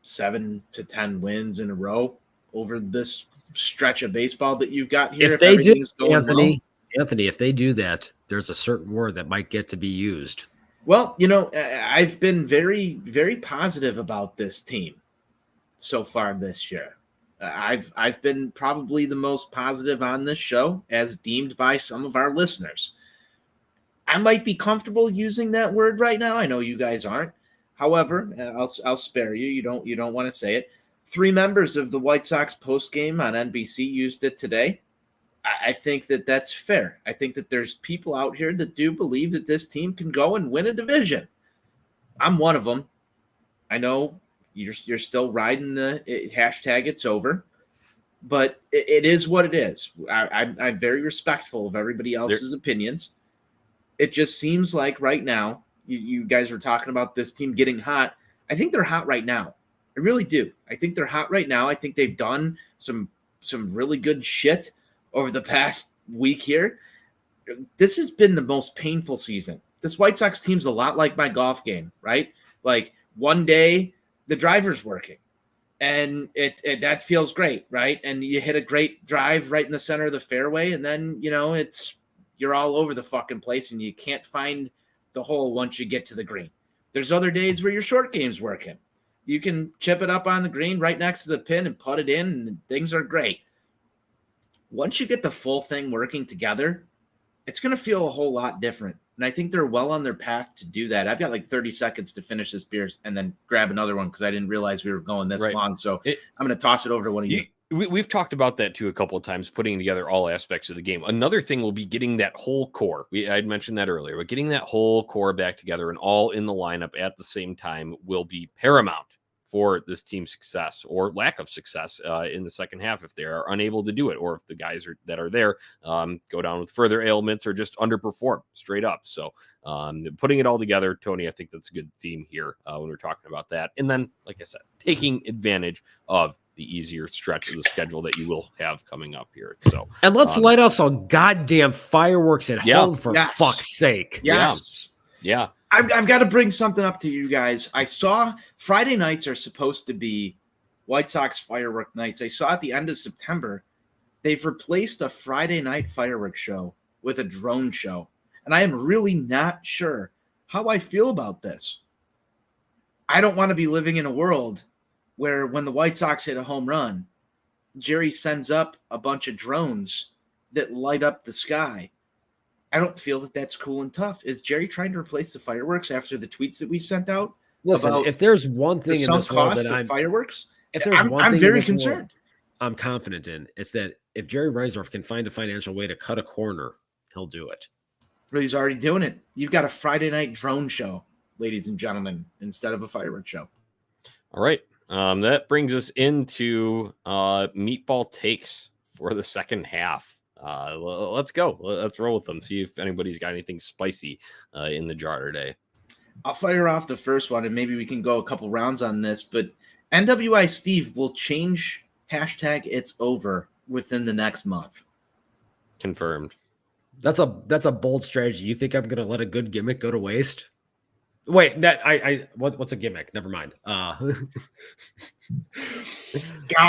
S4: 7 to 10 wins in a row over this stretch of baseball that you've got here.
S6: If they do, Anthony, if they do that, there's a certain word that might get to be used.
S4: Well, I've been very, very positive about this team so far this year. I've been probably the most positive on this show, as deemed by some of our listeners. I might be comfortable using that word right now. I know you guys aren't. However, I'll spare you. You don't want to say it. 3 members of the White Sox postgame on NBC used it today. I think that that's fair. I think that there's people out here that do believe that this team can go and win a division. I'm one of them. I know you're still riding the hashtag it's over, but it is what it is. I'm very respectful of everybody else's opinions. It just seems like right now, you guys were talking about this team getting hot. I think they're hot right now. I really do. I think they're hot right now. I think they've done some really good shit over the past week here. This has been the most painful season. This White Sox team's a lot like my golf game, right? Like one day the driver's working and that feels great, right? And you hit a great drive right in the center of the fairway, and then, you're all over the fucking place and you can't find the hole once you get to the green. There's other days where your short game's working. You can chip it up on the green right next to the pin and put it in, and things are great. Once you get the full thing working together, it's going to feel a whole lot different. And I think they're well on their path to do that. I've got like 30 seconds to finish this beer and then grab another one because I didn't realize we were going this long. So I'm going to toss it over to one of you.
S2: We've talked about that too a couple of times, putting together all aspects of the game. Another thing will be getting that whole core. I'd mentioned that earlier, but getting that whole core back together and all in the lineup at the same time will be paramount for this team's success or lack of success in the second half if they are unable to do it, or if the guys that are there go down with further ailments or just underperform straight up. So putting it all together, Tony, I think that's a good theme here when we're talking about that. And then, like I said, taking advantage of the easier stretch of the schedule that you will have coming up here. So,
S6: and let's light off some goddamn fireworks at home for fuck's sake.
S4: Yes.
S2: Yeah.
S4: I've got to bring something up to you guys. I saw Friday nights are supposed to be White Sox firework nights. I saw at the end of September, they've replaced a Friday night fireworks show with a drone show. And I am really not sure how I feel about this. I don't want to be living in a world where when the White Sox hit a home run, Jerry sends up a bunch of drones that light up the sky. I don't feel that that's cool and tough. Is Jerry trying to replace the fireworks after the tweets that we sent out?
S6: Listen, if there's one thing in this world that
S4: I'm very concerned.
S6: I'm confident in, it's that if Jerry Reinsdorf can find a financial way to cut a corner, he'll do it.
S4: Well, he's already doing it. You've got a Friday night drone show, ladies and gentlemen, instead of a fireworks show.
S2: All right. That brings us into meatball takes for the second half. Let's go. Let's roll with them. See if anybody's got anything spicy in the jar today.
S4: I'll fire off the first one, and maybe we can go a couple rounds on this. But NWI Steve will change hashtag It's Over within the next month.
S2: Confirmed.
S6: That's a bold strategy. You think I'm going to let a good gimmick go to waste? Wait, what's a gimmick? Never mind.
S4: Got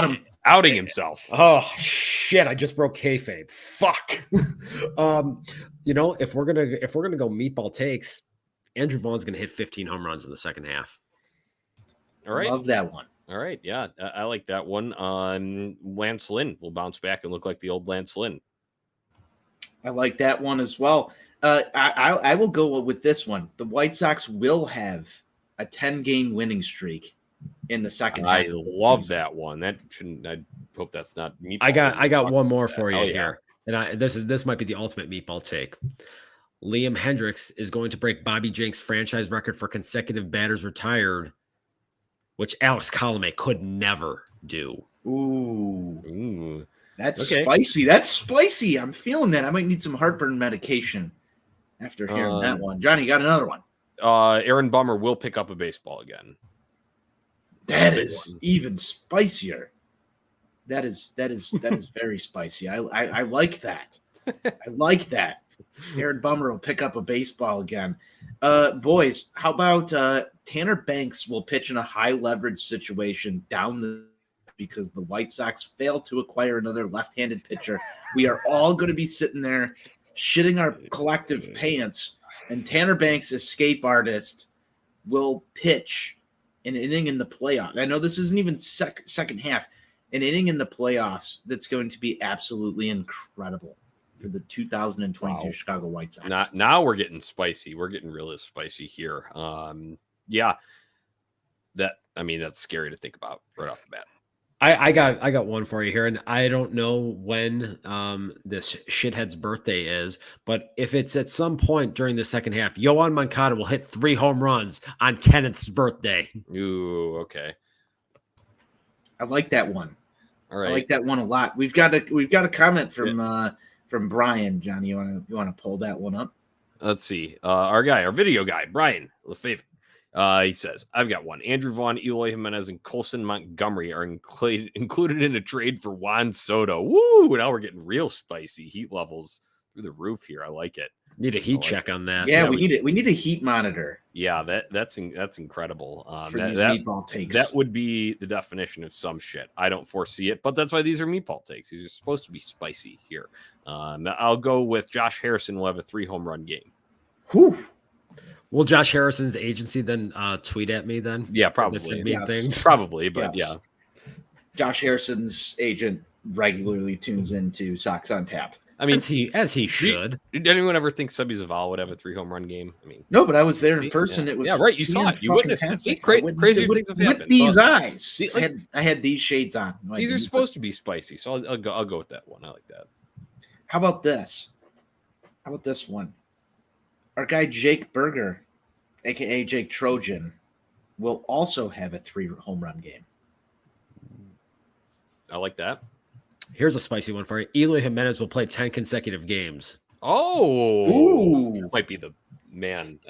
S4: him.
S2: Outing himself.
S6: Oh shit! I just broke kayfabe. Fuck. If we're gonna go meatball takes, Andrew Vaughn's gonna hit 15 home runs in the second half.
S2: All right,
S4: love that one.
S2: All right, yeah, I like that one. Lance Lynn will bounce back and look like the old Lance Lynn.
S4: I like that one as well. I will go with this one. The White Sox will have a 10-game winning streak in the second half.
S2: I love that one. That shouldn't. I hope that's not meatball.
S6: I got one more for you here, and this might be the ultimate meatball take. Liam Hendricks is going to break Bobby Jenks' franchise record for consecutive batters retired, which Alex Colomé could never do.
S4: Ooh. That's spicy. That's spicy. I'm feeling that. I might need some heartburn medication after hearing that one. Johnny, you got another one.
S2: Aaron Bummer will pick up a baseball again.
S4: That is even spicier. That is very spicy. I like that. I like that. Aaron Bummer will pick up a baseball again. Boys, how about Tanner Banks will pitch in a high leverage situation down the because the White Sox failed to acquire another left-handed pitcher. We are all going to be sitting there shitting our collective pants, and Tanner Banks, escape artist, will pitch an inning in the playoffs. I know this isn't even second half. An inning in the playoffs that's going to be absolutely incredible for the 2022 Chicago White Sox.
S2: Now we're getting spicy. We're getting really spicy here. That's scary to think about right off the bat.
S6: I got one for you here, and I don't know when this shithead's birthday is, but if it's at some point during the second half, Yoan Moncada will hit 3 home runs on Kenneth's birthday.
S2: Ooh, okay.
S4: I like that one.
S2: All right.
S4: I like that one a lot. We've got a comment from Brian. Johnny, you want to pull that one up?
S2: Let's see. Our video guy, Brian Lefebvre. He says, I've got one. Andrew Vaughn, Eloy Jimenez, and Colson Montgomery are included in a trade for Juan Soto. Woo! Now we're getting real spicy. Heat levels through the roof here. I like it.
S6: Need a heat check on that.
S4: Yeah, we need it. We need a heat monitor.
S2: Yeah, that's incredible.
S4: For these meatball takes.
S2: That would be the definition of some shit. I don't foresee it, but that's why these are meatball takes. These are supposed to be spicy here. I'll go with Josh Harrison will have a 3 home run game.
S4: Whew.
S6: Will Josh Harrison's agency then tweet at me then?
S2: Yeah,
S6: 'Cause I
S2: probably.
S6: said mean
S4: Yes.
S6: things.
S2: Probably, but
S4: Yes. Josh Harrison's agent regularly tunes into Sox on Tap.
S2: I mean,
S6: As he should.
S2: did anyone ever think Subby Zavala would have a 3-home run game? I mean,
S4: No, but I was there in
S2: See?
S4: person.
S2: Yeah.
S4: It was
S2: Yeah, right. You saw it. You witnessed it. See, crazier things have happened.
S4: with these
S2: So,
S4: eyes.
S2: see,
S4: I had these shades on.
S2: these are supposed to be spicy, so I'll go with that one. I like that.
S4: How about this? How about this one? Our guy Jake Berger, aka Jake Trojan, will also have a 3-home run game.
S2: I like that.
S6: Here's a spicy one for you. Eloy Jimenez will play 10 consecutive games.
S2: Oh,
S4: Ooh.
S2: might be the man.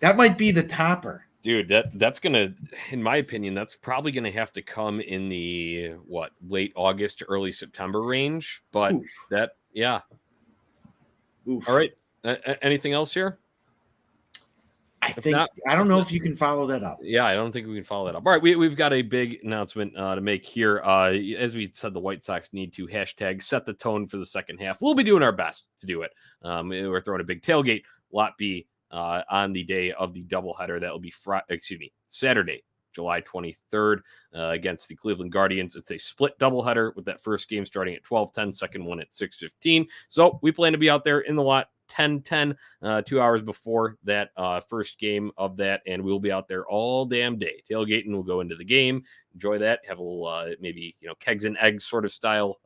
S4: That might be the topper.
S2: Dude, that's gonna, in my opinion, that's probably gonna have to come in the late August to early September range. But
S4: Oof.
S2: yeah.
S4: Oof.
S2: All right. Anything else here?
S4: I don't know if you can follow that up.
S2: Yeah, I don't think we can follow that up. All right, we've got a big announcement to make here. As we said, the White Sox need to hashtag set the tone for the second half. We'll be doing our best to do it. We're throwing a big tailgate, Lot B, on the day of the doubleheader. That will be Saturday, July 23rd, against the Cleveland Guardians. It's a split doubleheader with that first game starting at 12:10, second one at 6:15. So we plan to be out there in the lot 10:10, 2 hours before that first game of that, and we'll be out there all damn day tailgating. We'll go into the game, enjoy that, have a little maybe kegs and eggs sort of style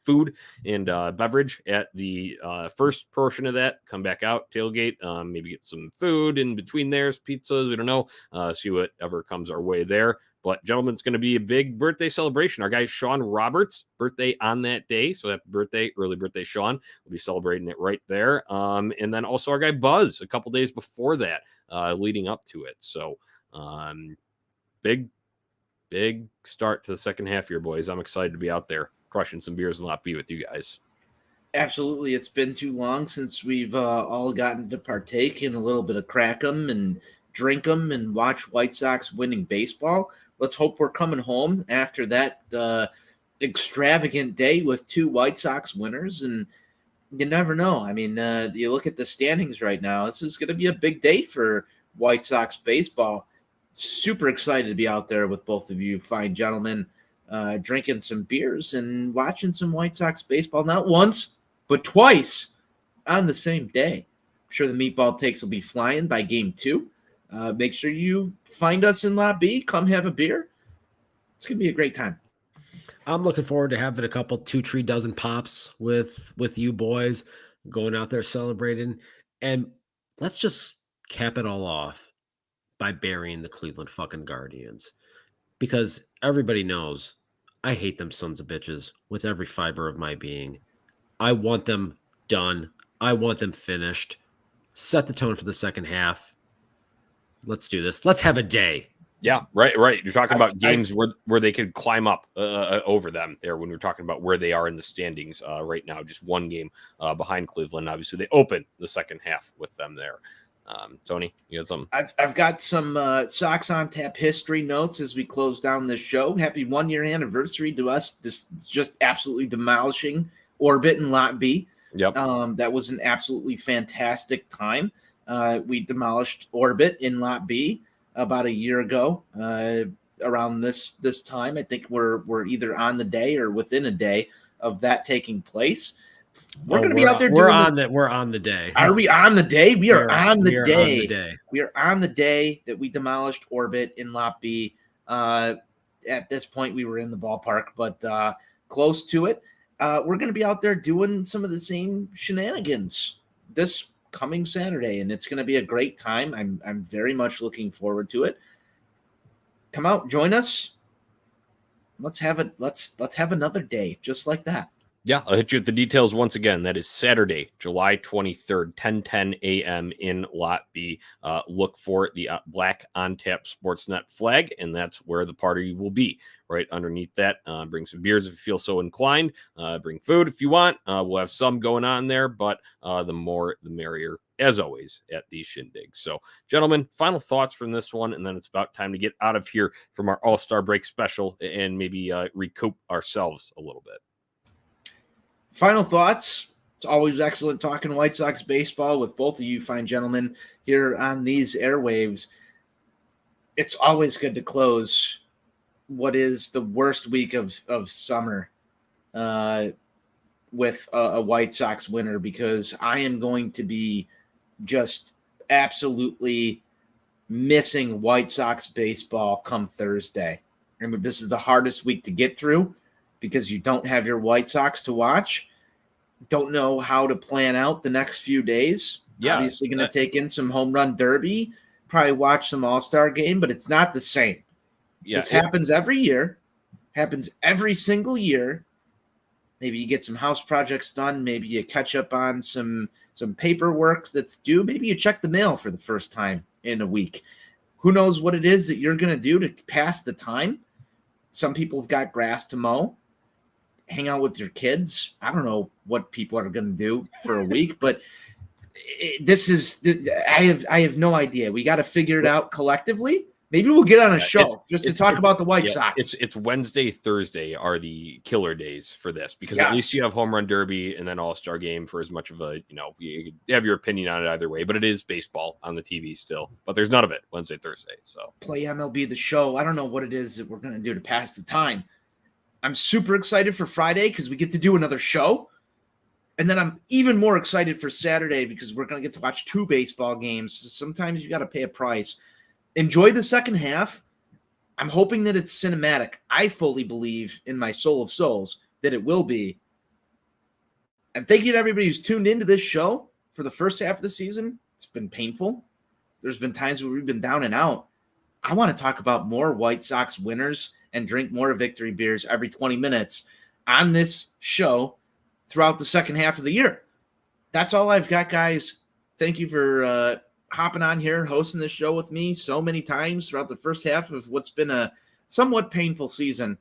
S2: food and beverage at the first portion of that. Come back out, tailgate, maybe get some food in between there's pizzas, we don't know, see whatever comes our way there. But, gentlemen, it's going to be a big birthday celebration. Our guy Sean Roberts' birthday on that day. So happy birthday, early birthday, Sean. We'll be celebrating it right there. And then also our guy Buzz a couple days before that, leading up to it. So big start to the second half here, boys. I'm excited to be out there crushing some beers and Lot B with you guys.
S4: Absolutely. It's been too long since we've all gotten to partake in a little bit of crack 'em and drink 'em and watch White Sox winning baseball. Let's hope we're coming home after that extravagant day with 2 White Sox winners. And you never know. I mean, you look at the standings right now. This is going to be a big day for White Sox baseball. Super excited to be out there with both of you fine gentlemen, drinking some beers and watching some White Sox baseball, not once, but twice on the same day. I'm sure the meatball takes will be flying by game 2. Make sure you find us in Lot B. Come have a beer. It's going to be a great time.
S6: I'm looking forward to having a couple 2-3 dozen pops with you boys, going out there celebrating. And let's just cap it all off by burying the Cleveland fucking Guardians. Because everybody knows I hate them sons of bitches with every fiber of my being. I want them done. I want them finished. Set the tone for the second half. Let's do this. Let's have a day.
S2: Yeah, right. You're talking about games where they could climb up over them there when we're talking about where they are in the standings right now. Just one game behind Cleveland. Obviously, they open the second half with them there. Tony, you got something?
S4: I've got some Sox on Tap history notes as we close down this show. Happy 1-year anniversary to us. This is just absolutely demolishing Orbit and Lot B.
S2: Yep.
S4: That was an absolutely fantastic time. We demolished Orbit in Lot B about a year ago. Around this time, I think we're either on the day or within a day of that taking place. We're going to be out there.
S6: We're on the day.
S4: Are we on the day? We are on the day.
S6: We
S4: are on the day that we demolished Orbit in Lot B. At this point, we were in the ballpark, but close to it. We're going to be out there doing some of the same shenanigans this coming Saturday, and it's going to be a great time. I'm very much looking forward to it. Come out, join us. Let's have another day just like that.
S2: Yeah, I'll hit you with the details once again. That is Saturday, July 23rd, 10:10 a.m. in Lot B. Look for the Black On Tap Sportsnet flag, and that's where the party will be, right underneath that. Bring some beers if you feel so inclined. Bring food if you want. We'll have some going on there, but the more the merrier, as always, at these shindigs. So, gentlemen, final thoughts from this one, and then it's about time to get out of here from our All-Star Break special and maybe recoup ourselves a little bit.
S4: Final thoughts. It's always excellent talking White Sox baseball with both of you fine gentlemen here on these airwaves. It's always good to close what is the worst week of summer with a White Sox winner, because I am going to be just absolutely missing White Sox baseball come Thursday. And this is the hardest week to get through because you don't have your White Sox to watch. Don't know how to plan out the next few days.
S2: Yeah,
S4: obviously going to take in some home run derby, probably watch some All-Star game, but it's not the same.
S2: Yeah,
S4: this happens every year, happens every single year. Maybe you get some house projects done. Maybe you catch up on some paperwork that's due. Maybe you check the mail for the first time in a week. Who knows what it is that you're going to do to pass the time? Some people have got grass to mow, hang out with your kids. I don't know what people are going to do for a week, but I have no idea. We got to figure it out collectively. Maybe we'll get on a show just to talk about the White Sox.
S2: It's Wednesday, Thursday are the killer days for this, because at least you have home run derby and then All-Star game for as much of a, you have your opinion on it either way, but it is baseball on the TV still, but there's none of it Wednesday, Thursday. So
S4: play MLB The Show. I don't know what it is that we're going to do to pass the time. I'm super excited for Friday because we get to do another show. And then I'm even more excited for Saturday because we're going to get to watch 2 baseball games. Sometimes you got to pay a price. Enjoy the second half. I'm hoping that it's cinematic. I fully believe in my soul of souls that it will be. And thank you to everybody who's tuned into this show for the first half of the season. It's been painful. There's been times where we've been down and out. I want to talk about more White Sox winners and drink more victory beers every 20 minutes on this show throughout the second half of the year. That's all I've got, guys. Thank you for hopping on here, hosting this show with me so many times throughout the first half of what's been a somewhat painful season.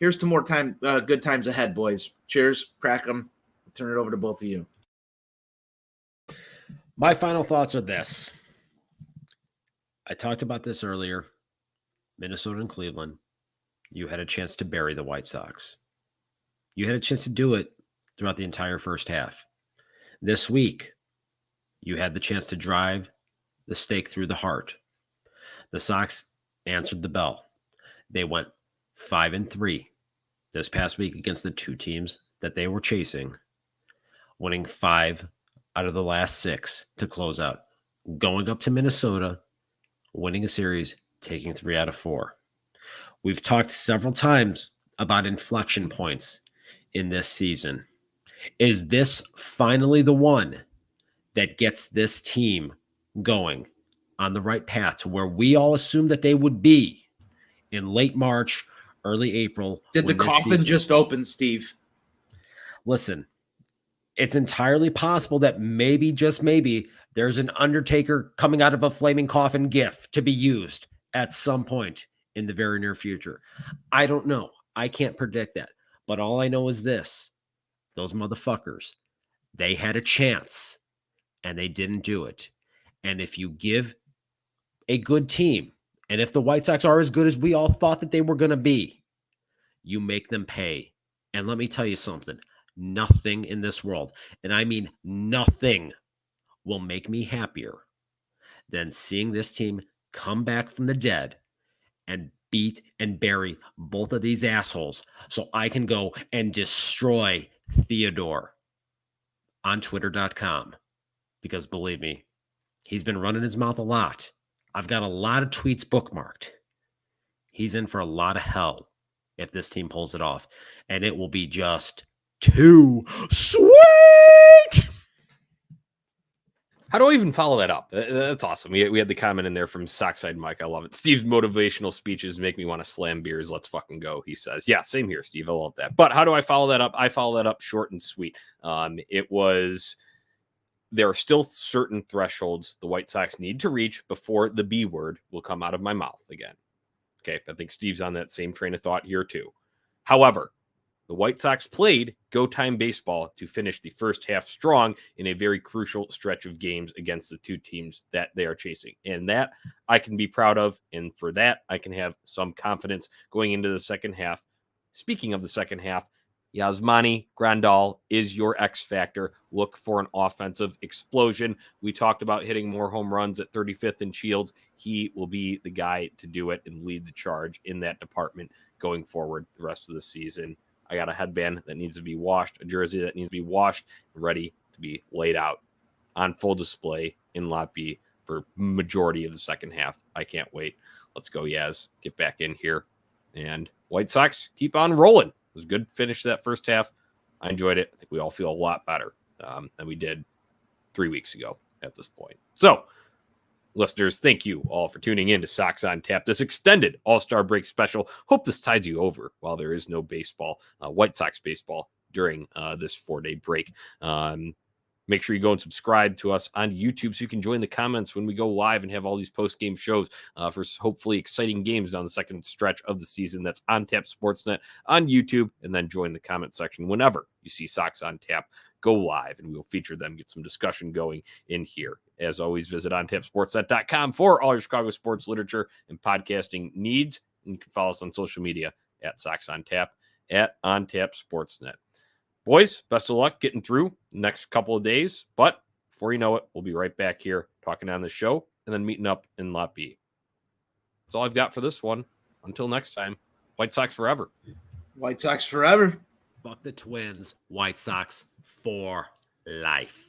S4: Here's to more good times ahead, boys. Cheers, crack 'em. I'll turn it over to both of you.
S6: My final thoughts are this. I talked about this earlier. Minnesota and Cleveland. You had a chance to bury the White Sox. You had a chance to do it throughout the entire first half. This week, you had the chance to drive the stake through the heart. The Sox answered the bell. They went 5-3 this past week against the 2 teams that they were chasing, winning 5 out of the last 6 to close out, going up to Minnesota, winning a series, taking 3 out of 4. We've talked several times about inflection points in this season. Is this finally the one that gets this team going on the right path to where we all assumed that they would be in late March, early April?
S4: Did the coffin just open, Steve?
S6: Listen, it's entirely possible that maybe, just maybe, there's an Undertaker coming out of a flaming coffin gif to be used at some point in the very near future. I don't know. I can't predict that. But all I know is this. Those motherfuckers, they had a chance and they didn't do it. And if you give a good team, and if the White Sox are as good as we all thought that they were going to be, you make them pay. And let me tell you something. Nothing in this world, and I mean nothing, will make me happier than seeing this team come back from the dead and beat and bury both of these assholes so I can go and destroy Theodore on Twitter.com. Because believe me, he's been running his mouth a lot. I've got a lot of tweets bookmarked. He's in for a lot of hell if this team pulls it off. And it will be just too sweet.
S2: How do I even follow that up? That's awesome. We had the comment in there from Sockside Mike. I love it. Steve's motivational speeches make me want to slam beers. Let's fucking go, he says. Yeah, same here, Steve. I love that. But how do I follow that up? I follow that up short and sweet. There are still certain thresholds the White Sox need to reach before the B word will come out of my mouth again. Okay, I think Steve's on that same train of thought here too. However, the White Sox played go-time baseball to finish the first half strong in a very crucial stretch of games against the 2 teams that they are chasing. And that I can be proud of, and for that, I can have some confidence going into the second half. Speaking of the second half, Yasmani Grandal is your X factor. Look for an offensive explosion. We talked about hitting more home runs at 35th in Shields. He will be the guy to do it and lead the charge in that department going forward the rest of the season. I got a headband that needs to be washed, a jersey that needs to be washed, ready to be laid out on full display in Lot B for majority of the second half. I can't wait. Let's go, Yaz. Get back in here. And White Sox keep on rolling. It was a good finish to that first half. I enjoyed it. I think we all feel a lot better than we did 3 weeks ago at this point. So, listeners, thank you all for tuning in to Sox on Tap, this extended All-Star break special. Hope this tides you over while there is no baseball, White Sox baseball during this 4-day break. Make sure you go and subscribe to us on YouTube so you can join the comments when we go live and have all these post-game shows for hopefully exciting games down the second stretch of the season. That's On Tap Sportsnet on YouTube, and then join the comment section whenever you see Sox on Tap go live, and we'll feature them, get some discussion going in here. As always, visit ontapsportsnet.com for all your Chicago sports literature and podcasting needs. And you can follow us on social media at Sox on Tap, at On Tap Sportsnet. Boys, best of luck getting through the next couple of days. But before you know it, we'll be right back here talking on the show and then meeting up in Lot B. That's all I've got for this one. Until next time, White Sox forever.
S4: White Sox forever.
S6: Fuck the Twins. White Sox for life.